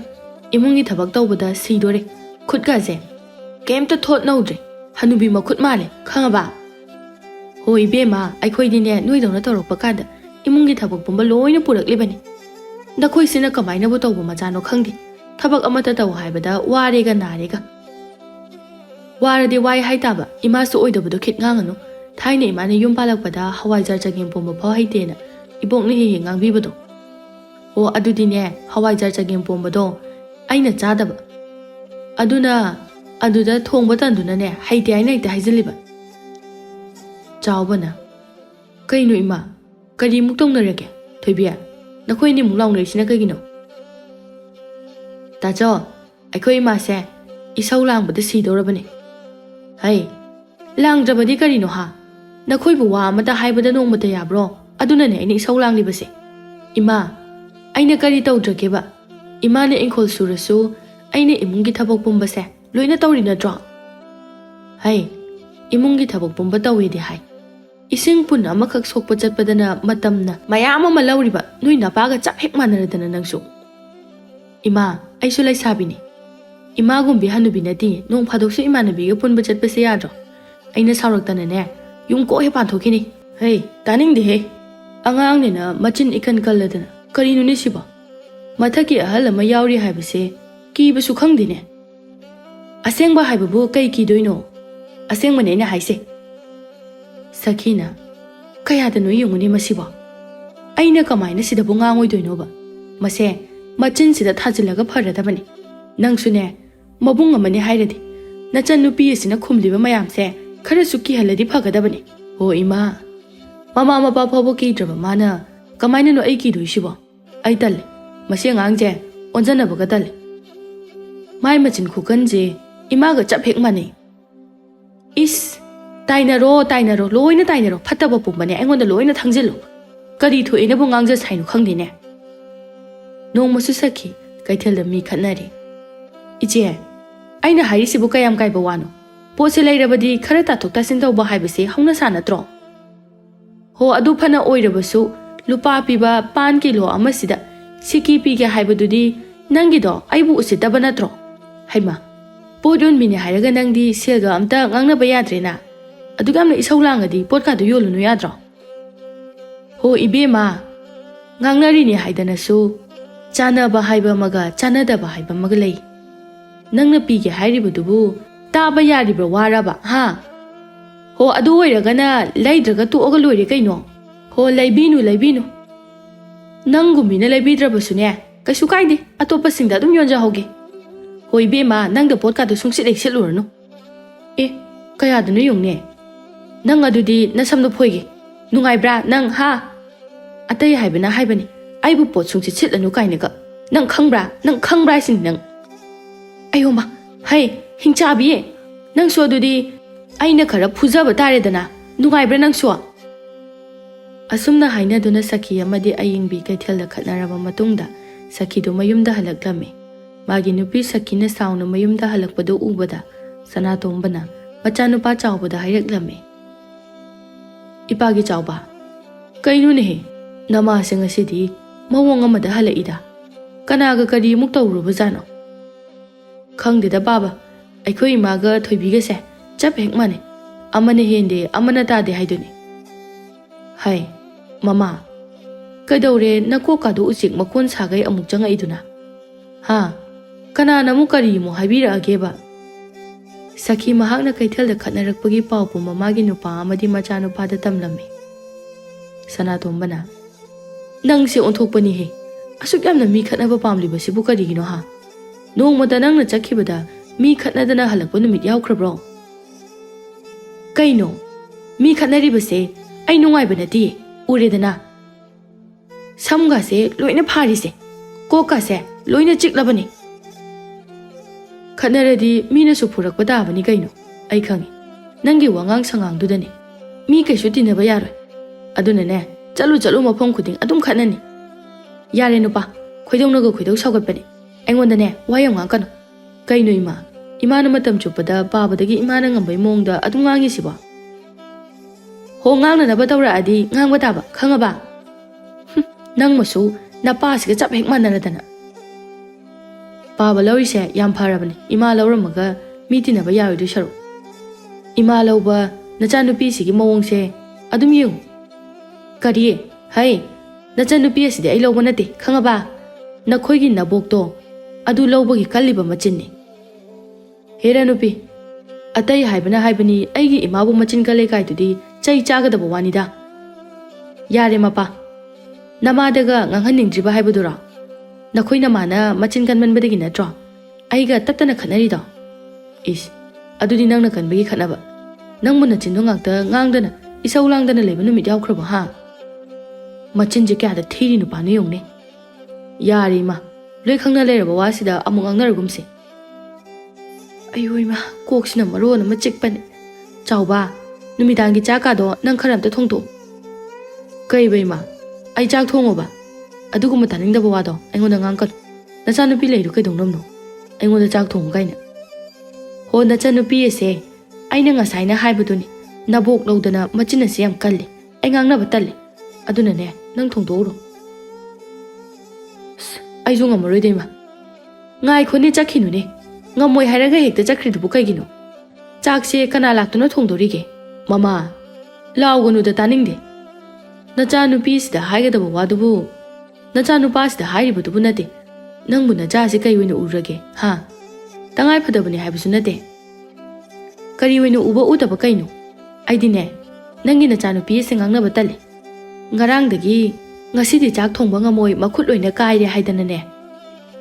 ꯏꯃꯨꯡꯒꯤ ꯊꯕꯛ ꯇꯧꯕꯗ ꯁꯤꯗꯣꯔꯦ ꯈꯨꯠꯀꯥꯁꯦ ꯀꯩꯝꯇ ꯊꯣꯠꯅꯧꯗ꯭ꯔꯦ ꯍꯅꯨꯕꯤ ꯃꯈꯨꯠ ꯃꯥꯜꯂꯦ ꯈꯪꯉꯕ ꯍꯣꯏ 이베마 ꯑꯩꯈꯣꯏꯗꯤꯅꯦ ꯅꯣꯏꯗꯧꯅ ꯇꯧꯔꯛꯄ ꯀꯥꯟꯗ ꯏꯃꯨꯡꯒꯤ ꯊꯕꯛ ꯄꯨꯝꯕ ꯂꯣꯏꯅ ꯄꯨꯔꯛꯂꯤꯕꯅꯤ ꯅꯈꯣꯏꯁꯤꯅ ꯀꯃꯥꯏꯅꯕꯨ ꯇꯧꯕ ꯃꯆꯥꯅꯣ ꯈꯪꯗꯦ ꯊꯕꯛ ꯑꯃꯠꯇ ꯇꯧ ꯍꯥꯏꯕꯗ ꯋꯥꯔꯦꯒ ꯅꯥꯔꯦꯒ ꯋꯥꯔꯗꯤ ꯋꯥꯏ ꯍꯥꯏꯇꯥꯕ ꯏꯃꯥꯁꯨ ꯑꯣꯏꯗꯕꯗꯣ ꯈꯤꯠ ꯉꯥꯡꯉꯅꯨ ꯊꯥꯏꯅ ꯏꯃꯥꯅ ꯌꯨꯝ ꯄꯥꯜꯂꯛꯄꯗ ꯍꯋꯥꯏꯖꯥꯔ ꯆꯒꯦꯝ ꯄꯣꯝꯕ ꯐꯥꯎ ꯍꯩꯇꯦꯅ 이복ꯅ ꯍꯦꯛ ꯉꯥꯡꯕꯤꯕꯗꯣ ꯑꯣ ꯑꯗꯨꯗꯤꯅꯦ ꯍꯋꯥꯏꯖꯥꯔ ꯆꯒꯦꯝ ꯄꯣꯝꯕꯗꯣ ꯑꯩꯅ ꯆꯥꯗꯕ ꯑꯗꯨꯗ ꯊꯣꯡꯕ ꯇꯟꯗꯨꯅꯅꯦ ꯍꯩꯇꯦ ꯍꯥꯏꯅ ꯍꯦꯛꯇ ꯍꯥꯏꯖꯤꯜꯂꯤꯕ ꯆꯥꯎꯕꯅ ꯀꯩꯅꯣ ꯏꯃꯥ ꯀꯔꯤꯃꯨꯛ ꯇꯧꯅꯔꯒꯦ ꯊꯣꯏꯕꯤ ꯅꯈꯣꯏꯅꯤꯃꯨꯛ ꯂꯥꯎꯅꯔꯤꯁꯤꯅ ꯀꯩꯒꯤꯅꯣ ꯇꯥꯆꯧ ꯑꯩꯈꯣꯏ ꯏꯃꯥꯁꯦ ꯏꯁꯧ ꯂꯥꯡꯕꯗ ꯁꯤꯗꯧꯔꯕꯅꯦ ꯍꯩ ꯂꯥꯡꯗ꯭ꯔꯕꯗꯤ ꯀꯔꯤꯅꯣ ꯍꯥ ꯅꯈꯣꯏꯕꯨ ꯋꯥ ꯑꯃꯇ ꯍꯥꯏꯕꯗ ꯅꯣꯡꯃꯇ ꯌꯥꯕ꯭ꯔꯣ ꯑꯗꯨꯅꯅꯦ ꯑꯩꯅ ꯏꯁꯧ ꯂꯥꯡꯂꯤꯕꯁꯦ ꯏꯃꯥ ꯑꯩꯅ ꯀꯔꯤ ꯇꯧꯗ꯭ꯔꯒꯦꯕ ꯏꯃꯥꯅ ꯏꯪꯈꯣꯜ ꯁꯨꯔꯁꯨ ꯑꯩꯅ ꯏꯃꯨꯡꯒꯤ ꯊꯕꯛ ꯄꯨꯝꯕꯁꯦ ꯂꯣꯏꯅ ꯇꯧꯔꯤ ꯅꯠꯇ꯭ꯔꯣ ꯍꯩ 이mungi ꯊꯕꯛ ꯄꯨꯝꯕ ꯇꯧꯋꯦꯗꯤ ꯍꯥꯏ 이ꯁꯤꯡ ꯄꯨꯟ ꯑꯃꯈꯛ ꯁꯣꯛꯄ ꯆꯠꯄꯗꯅ ꯃꯇꯝꯅ ꯃꯌꯥꯝ ꯑꯃ ꯂꯧꯔꯤꯕ ꯅꯣꯏ ꯅꯄꯥꯒ ꯆꯞ ꯍꯦꯛ ꯃꯥꯟꯅꯔꯗꯅ ꯅꯪꯁꯨ ꯏꯃꯥ ꯑꯩꯁꯨ ꯂꯩꯁꯥꯕꯤꯅꯤ ꯏꯃꯥꯒꯨꯝꯕꯤ ꯍꯟꯅꯨꯕꯤ ꯅꯠꯇꯦ ꯅꯣꯡ ꯐꯥꯗꯣꯛꯁꯨ ꯏꯃꯥꯟꯅꯕꯤꯒ ꯄꯨꯟꯕ ꯆꯠꯄꯁꯦ ꯌꯥꯗ꯭ꯔꯣ ꯑꯩꯅ ꯁꯥꯎꯔꯛꯇꯅꯅꯦ ꯌꯨꯝ ꯀꯣꯛ ꯍꯦꯛ ꯄꯥꯟꯊꯣꯛꯈꯤꯅꯤ ꯍꯩ ꯇꯥꯅꯤꯡꯗꯦꯍꯦ ꯑꯉꯥꯡꯅꯤꯅ ꯃꯆꯤꯟ ꯏꯀꯟ ꯀꯜꯂꯗꯅ ꯀꯔꯤꯅꯣꯅꯦ ꯁꯤꯕꯣ ꯃꯊꯛꯀꯤ ꯑꯍꯜ ꯑꯃ ꯌꯥꯎꯔꯤ ꯍꯥꯏꯕꯁꯦ ꯀꯤꯕꯁꯨ ꯈꯪꯗꯦꯅꯦ ꯑꯁꯦꯡꯕ ꯍꯥꯏꯕꯕꯨ ꯀꯩ ꯀꯤꯗꯣꯏꯅꯣ ꯑꯁꯦꯡꯕꯅꯦ ꯑꯩꯅ ꯍꯥꯏꯁꯦ ꯁꯈꯤꯅ ꯀꯌꯥꯗꯅꯣ ꯌꯦꯡꯉꯨꯅꯦ ꯃꯁꯤꯕꯣ ꯑꯩꯅ ꯀꯃꯥꯏꯅ ꯁꯤꯗꯕꯨ ꯉꯥꯡꯉꯣꯏꯗꯣꯏꯅꯣꯕ ꯃꯁꯦ ꯃꯆꯤꯟꯁꯤꯗ ꯊꯥꯖꯤꯜꯂꯒ ꯐꯔꯗꯕꯅꯤ ꯅꯪꯁꯨꯅꯦ ꯃꯕꯨꯡ ꯑꯃꯅꯦ ꯍꯥꯏꯔꯗꯤ ꯅꯆꯟ ꯅꯨꯄꯤ ꯑꯁꯤꯅ ꯈꯨꯝꯂꯤꯕ ꯃꯌꯥꯝꯁꯦ ꯈꯔꯁꯨ ꯀꯤꯍꯜꯂꯗꯤ ꯐꯒꯗꯕꯅꯤ ꯍꯣ ꯏꯃꯥ ꯃꯃꯥ ꯃꯄꯥ ꯐꯥꯎꯕ ꯀꯤꯗ꯭ꯔꯕ ꯃꯥꯅ ꯀꯃꯥꯏꯅꯅꯣ ꯑꯩ ꯀꯤꯗꯣꯏꯁꯤꯕꯣ ꯑꯩ ꯇꯜꯂꯦ ꯃꯁꯤ ꯑꯉꯥꯡꯁꯦ ꯑꯣꯟꯖꯅꯕꯒ ꯇꯜꯂꯦ ꯃꯥꯏ ꯃꯆꯤꯟ ꯈꯨꯀꯟꯁꯦ ꯏꯃꯥꯒ ꯆꯞ ꯍꯦꯛ ꯃꯥꯟꯅꯩ 이스 ताइनरो लोइना ताइनरो फत्तबा पुंबने अꯩꯉꯣꯟꯗ लोइना थांजिल्लो करी थोइनबु ngang साइनु खंदिने नोंमसु सखी कैथेलदा मी खतनारी इचे अइना हाइसिबु कयाम काइबा वानो पोसे लैरबदी खरा ताथोक तासिन तौबा हाइबसे हौना सा नत्रो हो अदु फना ओइरबसु लुपा पिबा पान किलो अमसिदा सिकी पिगे हाइबदुदी नंगिदो अइबु उसितबा नत्रो हाइमा पोदुन मिने हाइरगा नंगदी सेलगा अमता ngangnaba yadrena adugamna isau langadi potka du yolunu yadro ho ibema ngangnari ni haidanasu chanaba haiba maga chanadaba haiba maga lei nangna pige hairibudubu taba yaribra waraba ha ho adu oiragana leidraga tuoga loire kaino ho leibinu nangumina leibidrabasune kaisu kaide atopa singda adum yonja hoge ho ibema nangda potka du sungsit excelurno kayadunu yungne nang adudi nasamno phoige nungaibra nang ha ꯑꯇꯩ ꯍꯥꯏꯕꯅ ꯍꯥꯏꯕꯅꯤ ꯑꯩꯕꯨ ꯄꯣꯠ ꯁꯨꯡꯆꯤꯠ ꯁꯤꯠꯂꯅꯨ ꯀꯥꯏꯅꯒ ꯅꯪ ꯈꯪꯕ꯭ꯔꯥ ꯍꯥꯏꯁꯤꯅꯤ ꯅꯪ ꯑꯌꯣꯃ ꯍꯩ ꯍꯤꯡꯆꯥꯕꯤꯌꯦ ꯅꯪꯁꯨ ꯑꯗꯨꯗꯤ ꯑꯩꯅ ꯈꯔ ꯐꯨꯖꯕ ꯇꯥꯔꯦꯗꯅ ꯅꯨꯡꯉꯥꯏꯕ꯭ꯔꯥ ꯅꯪꯁꯨ ꯑꯁꯨꯝꯅ ꯍꯥꯏꯅꯗꯨꯅ ꯁꯈꯤ ꯑꯃꯗꯤ ꯑꯌꯤꯡꯕꯤ ꯀꯩꯊꯦꯜꯗ ꯈꯠꯅꯔꯕ ꯃꯇꯨꯡꯗ ꯁꯈꯤꯗꯨ ꯃꯌꯨꯝꯗ ꯍꯜꯂꯛꯂꯝꯃꯤ ꯃꯥꯒꯤ ꯅꯨꯄꯤ ꯁꯈꯤꯅ ꯁꯥꯎꯅ ꯃꯌꯨꯝꯗ ꯍꯜꯂꯛꯄꯗꯨ ꯎꯕꯗ ꯁꯅꯥꯇꯣꯝꯕꯅ ꯃꯆꯥꯅꯨꯄꯥ ꯆꯥꯎꯕꯗ ꯍꯥꯏꯔꯛꯂꯝꯃꯤ ꯏꯄꯥꯒꯤ ꯆꯥꯎꯕ ꯀꯩꯅꯣꯅꯦꯍꯦ ꯅꯃꯥꯁꯦ ꯉꯁꯤꯗꯤ ꯃꯑꯣꯡ ꯑꯃꯗ ꯍꯜꯂꯛꯏꯗ ꯀꯅꯥꯒ ꯀꯔꯤꯃꯨꯛ ꯇꯧꯔꯨꯕꯖꯥꯠꯅꯣ ꯈꯪꯗꯦꯗ ꯕꯥꯕꯥ ꯑꯩꯈꯣꯏ ꯏꯃꯥꯒ ꯊꯣꯏꯕꯤꯒꯁꯦ ꯆꯞ ꯍꯦꯛ ꯃꯥꯟꯅꯩ ꯑꯃꯅ ꯍꯦꯟꯗꯦ ꯑꯃꯅ ꯇꯥꯗꯦ ꯍꯥꯏꯗꯨꯅꯤ ꯍꯥꯏ ꯃꯃꯥ ꯀꯩꯗꯧꯔꯦ ꯅꯀꯣꯛꯀꯥꯗꯨ ꯎꯆꯦꯛ ꯃꯀꯣꯟ ꯁꯥꯒꯩ ꯑꯃꯨꯛ ꯆꯪꯉꯛꯏꯗꯨꯅ ꯍꯥ ꯀꯅꯥꯅ ꯑꯃꯨꯛ ꯀꯔꯤꯃꯨꯛ ꯍꯥꯏꯕꯤꯔꯛꯑꯒꯦꯕ ꯁꯈꯤ ꯃꯍꯥꯛꯅ ꯀꯩꯊꯦꯜꯗ ꯈꯠꯅꯔꯛꯄꯒꯤ ꯄꯥꯎꯕꯨ ꯃꯃꯥꯒꯤ ꯅꯨꯄꯥ ꯑꯃꯗꯤ ꯃꯆꯥꯅꯨꯄꯥꯗ ꯇꯝꯂꯝꯃꯤ ꯁꯅꯥꯇꯣꯝꯕꯅ ꯅꯪꯁꯦ ꯑꯣꯟꯊꯣꯛꯄꯅꯤꯍꯦ ꯑꯁꯨꯛ ꯌꯥꯝꯅ ꯃꯤ ꯈꯠꯅꯕ ꯄꯥꯝꯂꯤꯕꯁꯤꯕꯨ ꯀꯔꯤꯒꯤꯅꯣ ꯍꯥ ꯅꯣꯡꯃꯗ ꯅꯪꯅ ꯆꯠꯈꯤꯕꯗ ꯃꯤ ꯈꯠꯅꯗꯅ ꯍꯜꯂꯛꯄ ꯅꯨꯃꯤꯠ ꯌꯥꯎꯈ꯭ꯔꯕ꯭ꯔꯣ ꯀꯩꯅꯣ ꯃꯤ ꯈꯠꯅꯔꯤꯕꯁꯦ ꯑꯩ ꯅꯨꯡꯉꯥꯏꯕ ꯅꯠꯇꯤꯌꯦ ꯎꯔꯦꯗꯅ ꯁꯝꯒꯥꯁꯦ ꯂꯣꯏꯅ ꯐꯥꯔꯤꯁꯦ ꯀꯣꯛꯀꯥꯁꯦ ꯂꯣꯏꯅ ꯆꯤꯛꯂꯕꯅꯤ ꯈꯠꯅꯔꯗꯤ ꯃꯤꯅꯁꯨ ꯐꯨꯔꯛꯄ ꯇꯥꯕꯅꯤ ꯀꯩꯅꯣ ꯑꯩ ꯈꯪꯉꯤ ꯅꯪꯒꯤ ꯋꯥꯉꯥꯡ ꯁꯉꯥꯡꯗꯨꯗꯅꯤ ꯃꯤ ꯀꯩꯁꯨ ꯇꯤꯟꯅꯕ ꯌꯥꯔꯣꯏ ꯑꯗꯨꯅꯅꯦ ꯆꯠꯂꯨ ꯃꯐꯝ ꯈꯨꯗꯤꯡ ꯑꯗꯨꯝ ꯈꯠꯅꯅꯤ ꯌꯥꯔꯦ ꯅꯨꯄꯥ ꯈꯣꯏꯗꯧꯅꯒ ꯈꯣꯏꯗꯧ ꯁꯥꯎꯒꯠꯄꯅꯤ ꯑꯩꯉꯣꯟꯗꯅꯦ ꯋꯥ ꯌꯥꯝ ꯉꯥꯡꯀꯅꯨ ꯀꯩꯅꯣ ꯏꯃꯥꯅ ꯃꯇꯝ ꯆꯨꯞꯄꯗ ꯄꯥꯕꯗꯒꯤ ꯏꯃꯥꯅ ꯉꯝꯕꯩ ꯃꯑꯣꯡꯗ ꯑꯗꯨꯝ ꯉꯥꯡꯉꯤꯁꯤꯕꯣ ꯍꯣ ꯉꯥꯡꯅꯅꯕ ꯇꯧꯔꯛꯑꯗꯤ ꯉꯥꯡꯕ ꯇꯥꯕ ꯈꯪꯉꯕ ꯅꯪꯃꯁꯨ ꯅꯄꯥꯁꯤꯒ ꯆꯞ ꯍꯦꯛ ꯃꯥꯟꯅꯔꯗꯅ ꯄꯥꯕ ꯂꯧꯔꯤꯁꯦ ꯌꯥꯝ ꯐꯔꯕꯅꯤ ꯏꯃꯥ ꯂꯧꯔꯝꯃꯒ ꯃꯤ ꯇꯤꯟꯅꯕ ꯌꯥꯔꯣꯏꯗꯣꯏ ꯁꯔꯨꯛ ꯏꯃꯥ ꯂꯧꯕ ꯅꯆꯥꯅꯨꯄꯤꯁꯤꯒꯤ ꯃꯑꯣꯡꯁꯦ ꯑꯗꯨꯝ ꯌꯦꯡꯉꯨ ꯀꯔꯤ ꯍꯩ ꯅꯆꯥꯅꯨꯄꯤ ꯑꯁꯤꯗꯤ ꯑꯩ ꯂꯧꯕ ꯅꯠꯇꯦ ꯈꯪꯉꯕ ꯅꯈꯣꯏꯒꯤ ꯅꯕꯣꯛꯇꯣ ꯑꯗꯨ ꯂꯧꯕꯒꯤ ꯀꯜꯂꯤꯕ ꯃꯆꯤꯟꯅꯤ ꯍꯦꯔꯥ ꯅꯨꯄꯤ ꯑꯇꯩ ꯍꯥꯏꯕꯅ ꯍꯥꯏꯕꯅꯤ ꯑꯩꯒꯤ ꯏꯃꯥꯕꯨ ꯃꯆꯤꯟ ꯀꯜꯂꯦ ꯀꯥꯏꯗꯨꯗꯤ ꯆꯩ ꯆꯥꯒꯗꯕ ꯋꯥꯅꯤꯗ ꯌꯥꯔꯦ ꯃꯄꯥ ꯅꯃꯥꯗꯒ ꯉꯥꯡꯍꯟꯅꯤꯡꯗ꯭ꯔꯤꯕ ꯍꯥꯏꯕꯗꯨꯔꯣ ꯅꯈꯣꯏ ꯅꯃꯥꯅ ꯃꯆꯤꯟ ꯀꯟꯃꯟꯕꯗꯒꯤ ꯅꯠꯇ꯭ꯔꯣ ꯑꯩꯒ ꯇꯠꯇꯅ ꯈꯠꯅꯔꯤꯗꯣ ꯏꯁ ꯑꯗꯨꯗꯤ ꯅꯪꯅ ꯀꯟꯕꯒꯤ ꯈꯠꯅꯕ ꯅꯪꯕꯨ ꯅꯆꯤꯟꯗꯣ ꯉꯥꯛꯇ ꯉꯥꯡꯗꯅ ꯏꯁꯧ ꯂꯥꯡꯗꯅ ꯂꯩꯕ ꯅꯨꯃꯤꯠ ꯌꯥꯎꯈ꯭ꯔꯕꯣ ꯍꯥ ꯃꯆꯤꯟꯁꯦ ꯀꯌꯥꯗ ꯊꯤꯔꯤ ꯅꯨꯄꯥꯅ ꯌꯦꯡꯉꯨꯅꯦ ꯌꯥꯔꯦ ꯏꯃꯥ ꯂꯣꯏ ꯈꯪꯅ ꯂꯩꯔꯕ ꯋꯥꯁꯤꯗ ꯑꯃꯨꯛ ꯉꯥꯡꯅꯔꯒꯨꯝꯁꯦ ꯑꯌꯣ ꯏꯃꯥ ꯀꯣꯛꯁꯤꯅ ꯃꯔꯣꯟ ꯑꯃ ꯆꯤꯛꯄꯅꯦ ꯆꯥꯎꯕ ꯅꯨꯃꯤꯗꯥꯡꯒꯤ ꯆꯥꯛꯀꯥꯗꯣ ꯅꯪ ꯈꯔ ꯑꯝꯇ ꯊꯣꯡꯗꯣꯛꯎ ꯀꯩꯕ ꯏꯃꯥ ꯑꯩ ꯆꯥꯛ ꯊꯣꯡꯉꯣꯕ ꯑꯗꯨꯒꯨꯝꯕ ꯇꯥꯅꯤꯡꯗꯕ ꯋꯥꯗꯣ ꯑꯩꯉꯣꯟꯗ ꯉꯥꯡꯀꯅꯨ ꯅꯆꯥꯅꯨꯄꯤ ꯂꯩꯔꯨ ꯀꯩꯗꯧꯅꯕꯅꯣ ꯑꯩꯉꯣꯟꯗ ꯆꯥꯛ ꯊꯣꯡꯉꯨ ꯀꯥꯏꯅ ꯍꯣ ꯅꯆꯥꯅꯨꯄꯤ ꯑꯁꯦ ꯑꯩꯅ ꯉꯁꯥꯏꯅ ꯍꯥꯏꯕꯗꯨꯅꯤ ꯅꯕꯣꯛ ꯂꯧꯗꯅ ꯃꯆꯤꯟ ꯑꯁꯤ ꯌꯥꯝ ꯀꯜꯂꯤ ꯑꯩ ꯉꯥꯡꯅꯕ ꯇꯜꯂꯤ ꯑꯗꯨꯅꯅꯦ ꯅꯪ ꯊꯣꯡꯗꯣꯛꯎꯔꯣ ꯑꯩꯁꯨ ꯉꯝꯃꯔꯣꯏꯗ ꯏꯃꯥ ꯉꯥꯏꯈꯣꯅꯦ ꯆꯠꯈꯤꯅꯨꯅꯦ ꯉꯝꯃꯣꯏ ꯍꯥꯏꯔꯒ ꯍꯦꯛꯇ ꯆꯠꯈ꯭ꯔꯤꯗꯨꯕꯨ ꯀꯩꯒꯤꯅꯣ ꯆꯥꯛꯁꯦ ꯀꯅꯥ ꯂꯥꯛꯇꯨꯅ ꯊꯣꯡꯗꯣꯔꯤꯒꯦ ꯃꯃꯥ ꯂꯥꯎꯒꯅꯨꯗ ꯇꯥꯅꯤꯡꯗꯦ ꯅꯆꯥꯅꯨꯄꯤꯁꯤꯗ ꯍꯥꯏꯒꯗꯕ ꯋꯥꯗꯨꯕꯨ ꯅꯆꯥꯅꯨꯄꯥꯁꯤꯗ ꯍꯥꯏꯔꯤꯕꯗꯨꯕꯨ ꯅꯠꯇꯦ ꯅꯪꯕꯨ ꯅꯆꯥꯁꯦ ꯀꯩ ꯑꯣꯏꯅ ꯎꯔꯒꯦ ꯍꯥ ꯇꯉꯥꯏ ꯐꯗꯕꯅꯤ ꯍꯥꯏꯕꯁꯨ ꯅꯠꯇꯦ ꯀꯔꯤ ꯑꯣꯏꯅ ꯎꯕ ꯎꯗꯕ ꯀꯩꯅꯣ ꯑꯩꯗꯤꯅꯦ ꯅꯪꯒꯤ ꯅꯆꯥꯅꯨꯄꯤ ꯑꯁꯦ ꯉꯥꯡꯅꯕ ꯇꯜꯂꯤ ꯉꯔꯥꯡꯗꯒꯤ ꯉꯁꯤꯗꯤ ꯆꯥꯛ ꯊꯣꯡꯕ ꯉꯝꯃꯣꯏ ꯃꯈꯨꯠ ꯂꯣꯏꯅ ꯀꯥꯏꯔꯦ ꯍꯥꯏꯗꯅꯅꯦ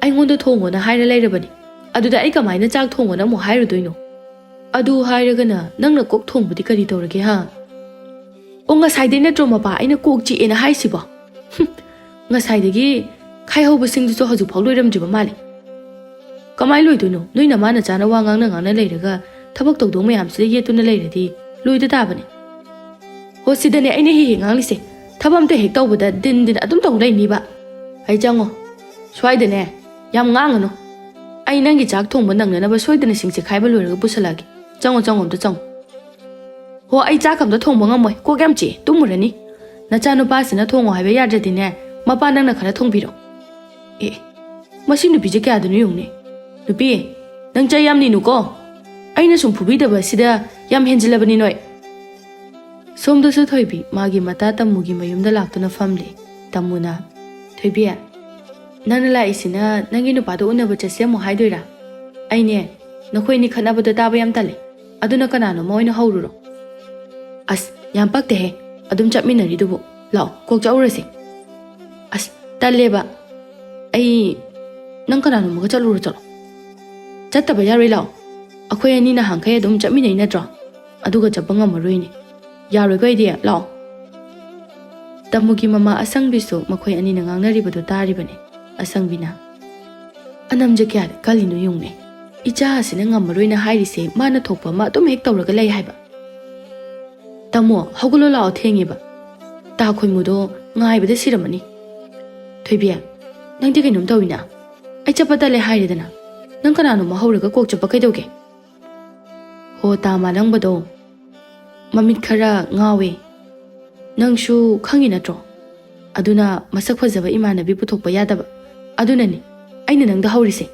ꯑꯩꯉꯣꯟꯗ ꯊꯣꯡꯉꯣꯅ ꯍꯥꯏꯔ ꯂꯩꯔꯕꯅꯤ ꯑꯗꯨꯗ ꯑꯩ ꯀꯃꯥꯏꯅ ꯆꯥꯛ ꯊꯣꯡꯉꯣꯅ ꯑꯃꯨꯛ ꯍꯥꯏꯔꯨꯗꯣꯏꯅꯣ ꯑꯗꯨ ꯍꯥꯏꯔꯒꯅ ꯅꯪꯅ ꯀꯣꯛ ꯊꯣꯡꯕꯗꯤ ꯀꯔꯤ ꯇꯧꯔꯒꯦ ꯍꯥ ꯑꯣ ꯉꯁꯥꯏꯗꯩ ꯅꯠꯇ꯭ꯔꯣ ꯃꯄꯥ ꯑꯩꯅ ꯀꯣꯛ ꯆꯤꯛꯑꯦꯅ ꯍꯥꯏꯁꯤꯕꯣ ꯉꯁꯥꯏꯗꯒꯤ ꯈꯥꯏꯍꯧꯕꯁꯤꯡꯗꯨꯁꯨ ꯍꯧꯖꯤꯛꯐꯥꯎ ꯂꯣꯏꯔꯝꯗ꯭ꯔꯤꯕ ꯃꯥꯜꯂꯦ ꯀꯃꯥꯏ ꯂꯣꯏꯗꯣꯏꯅꯣ ꯅꯣꯏ ꯅꯃꯥ ꯅꯆꯥꯅ ꯋꯥ ꯉꯥꯡꯅ ꯂꯩꯔꯒ ꯊꯕꯛ ꯇꯧꯗꯧ ꯃꯌꯥꯝꯁꯤꯗ ꯌꯦꯠꯇꯨꯅ ꯂꯩꯔꯗꯤ ꯂꯣꯏꯗ ꯇꯥꯕꯅꯦ ꯍꯣ ꯁꯤꯗꯅꯦ ꯑꯩꯅ ꯍꯦꯛ ꯉꯥꯡꯂꯤꯁꯦ ꯊꯕꯛ ꯑꯝꯇ ꯍꯦꯛ ꯇꯧꯕꯗ ꯗꯤꯟ ꯑꯗꯨꯝ ꯇꯧ ꯂꯩꯅꯤꯕ ꯑꯩ ꯆꯪꯉꯣ ꯁ꯭ꯋꯥꯏꯗꯅꯦ ꯌꯥꯝ ꯉꯥꯡꯒꯅꯨ ꯑꯩ ꯅꯪꯒꯤ ꯆꯥꯛ ꯊꯣꯡꯕ ꯅꯪꯅꯅꯕ ꯁꯣꯏꯗꯅ ꯁꯤꯡꯁꯦ ꯈꯥꯏꯕ ꯂꯣꯏꯔꯒ ꯄꯨꯁꯜꯂꯛꯑꯒꯦ ꯆꯪꯉꯣ ꯑꯝꯇ ꯆꯪꯉꯣ ꯍꯣ ꯑꯩ ꯆꯥꯛ ꯑꯝꯇ ꯊꯣꯡꯕ ꯉꯝꯃꯣꯏ ꯀꯣꯛ ꯌꯥꯝ ꯆꯤꯛꯑꯦ ꯇꯨꯝꯃꯨꯔꯅꯤ ꯅꯆꯥꯅꯨꯄꯥꯁꯤꯅ ꯊꯣꯡꯉꯣ ꯍꯥꯏꯕ ꯌꯥꯗ꯭ꯔꯗꯤꯅꯦ ꯃꯄꯥ ꯅꯪꯅ ꯈꯔ ꯊꯣꯡꯕꯤꯔꯣ ꯃꯁꯤ ꯅꯨꯄꯤꯁꯦ ꯀꯌꯥꯗꯅꯣ ꯌꯦꯡꯉꯨꯅꯦ ꯅꯨꯄꯤ ꯅꯪ ꯆꯩ ꯌꯥꯝ ꯅꯤꯅꯨꯀꯣ ꯑꯩꯅ ꯁꯨꯝ ꯐꯨꯕꯤꯗꯕ ꯁꯤꯗ ꯌꯥꯝ ꯍꯦꯟꯖꯤꯜꯂꯕꯅꯤ ꯅꯣꯏ ꯁꯣꯝꯗꯁꯨ ꯊꯣꯏꯕꯤ ꯃꯥꯒꯤ ꯃꯇꯥ ꯇꯝꯃꯨꯒꯤ ꯃꯌꯨꯝꯗ ꯂꯥꯛꯇꯨꯅ ꯐꯝꯂꯤ ꯇꯝꯃꯨꯅ ꯊꯣꯏꯕꯤ ꯅꯪꯅ ꯂꯥꯛꯏꯁꯤꯅ ꯅꯪꯒꯤ ꯅꯨꯄꯥꯗꯣ ꯎꯅꯕ ꯆꯠꯁꯦ ꯑꯃꯨꯛ ꯍꯥꯏꯗꯣꯏꯔꯥ ꯑꯩꯅꯦ ꯅꯈꯣꯏꯅꯤ ꯈꯠꯅꯕꯗꯣ ꯇꯥꯕ ꯌꯥꯝ ꯇꯜꯂꯦ ꯑꯗꯨꯅ ꯀꯅꯥꯅꯣꯃ ꯑꯣꯏꯅ ꯍꯧꯔꯨꯔꯣ ꯑꯁ ꯌꯥꯝ ꯄꯛꯇꯦꯍꯦ ꯑꯗꯨꯝ ꯆꯠꯃꯤꯟꯅꯔꯤꯗꯨꯕꯨ ꯂꯥꯛꯑꯣ ꯀꯣꯛ ꯆꯠꯎꯔꯁꯤ ꯑꯁ ꯇꯜꯂꯦꯕ ꯑꯩ ꯅꯪ ꯀꯅꯥꯅꯣꯃꯒ ꯆꯠꯂꯨꯔꯣ ꯆꯠꯂꯣ ꯆꯠꯇꯕ ꯌꯥꯔꯣꯏ ꯂꯥꯛꯑꯣ ꯑꯩꯈꯣꯏ ꯑꯅꯤ ꯅꯍꯥꯟꯈꯩ ꯑꯗꯨꯝ ꯆꯠꯃꯤꯟꯅꯩ ꯅꯠꯇ꯭ꯔꯣ ꯑꯗꯨꯒ ꯆꯠꯄ ꯉꯝꯃꯔꯣꯏꯅꯦ ꯌꯥꯔꯣꯏꯀꯣ ꯑꯩꯗꯤ ꯂꯥꯛꯑꯣ Tamugi mama asangbisu makhoi anina ngangnaribadu taribane. Asangbina. Anamja kya kalinu yungne. Icha asina ngammaroina hairise mana thokpa ma tum hek tawraga lay haiba. Tamo haugulo lao thengiba. Ta khoi mudo ngaibada siramani. Thoibia. Nangdi kainum tawina. Ai chapata le hairidana. Nang kananu mahawraga kok chapa kaidoge. Ho tama nangbado. Mamit khara ngawe. Nangshu khangi natro. Aduna masak fazaba imanabi puthokpa yadaba. Adunani aina nangda haurise.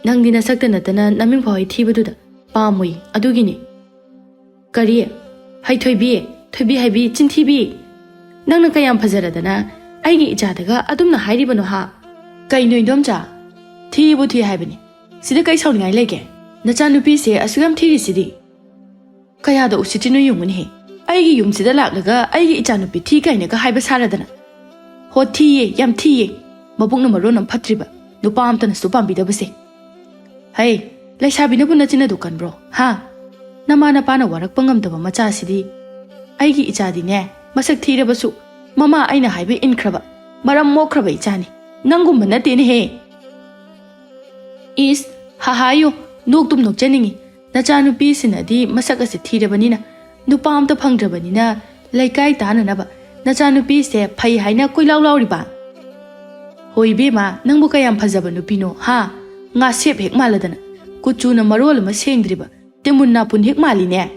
Nangdi nasakta natana naming phawai thibaduda pamui adugini. Kari hai thoibi haibi chinthibi. Nangna kayam fazaradana aigi ijadaga adumna hairibano ha. Kaino indomcha thibu thi haibani. Sida kai sauningai lege. Nachanupi se asugam thiri sidi. Kayada usitinu yungani he. Aigi yumsida laklaga aigi ichanupi thi kainaga haiba saradana. Ho thiye yam thiye. Mabukna maronam phatriba. Nupa amtana supambidabase. Hey, laisabina bu nachina dukan bro. Ha. Namana pana warakpa ngamdaba macha sidi. Aigi ichadi ne masak thirabasu mama aina haibe inkraba. Maram mokraba ichani. Nangumba natene he. Is hahayo noktum nokchaningi. Nachanupi sinadi masak ase thirabanina. Nupa amta phangdrabanina laikai tananaba. Nachanupi se phai haina koilaw lawriba. Hoi bema nangbu kayam phajaba nupino ha. Nga sep hek maladana. Kuchuna marol ma sengdriba. Temunna pun hek maline.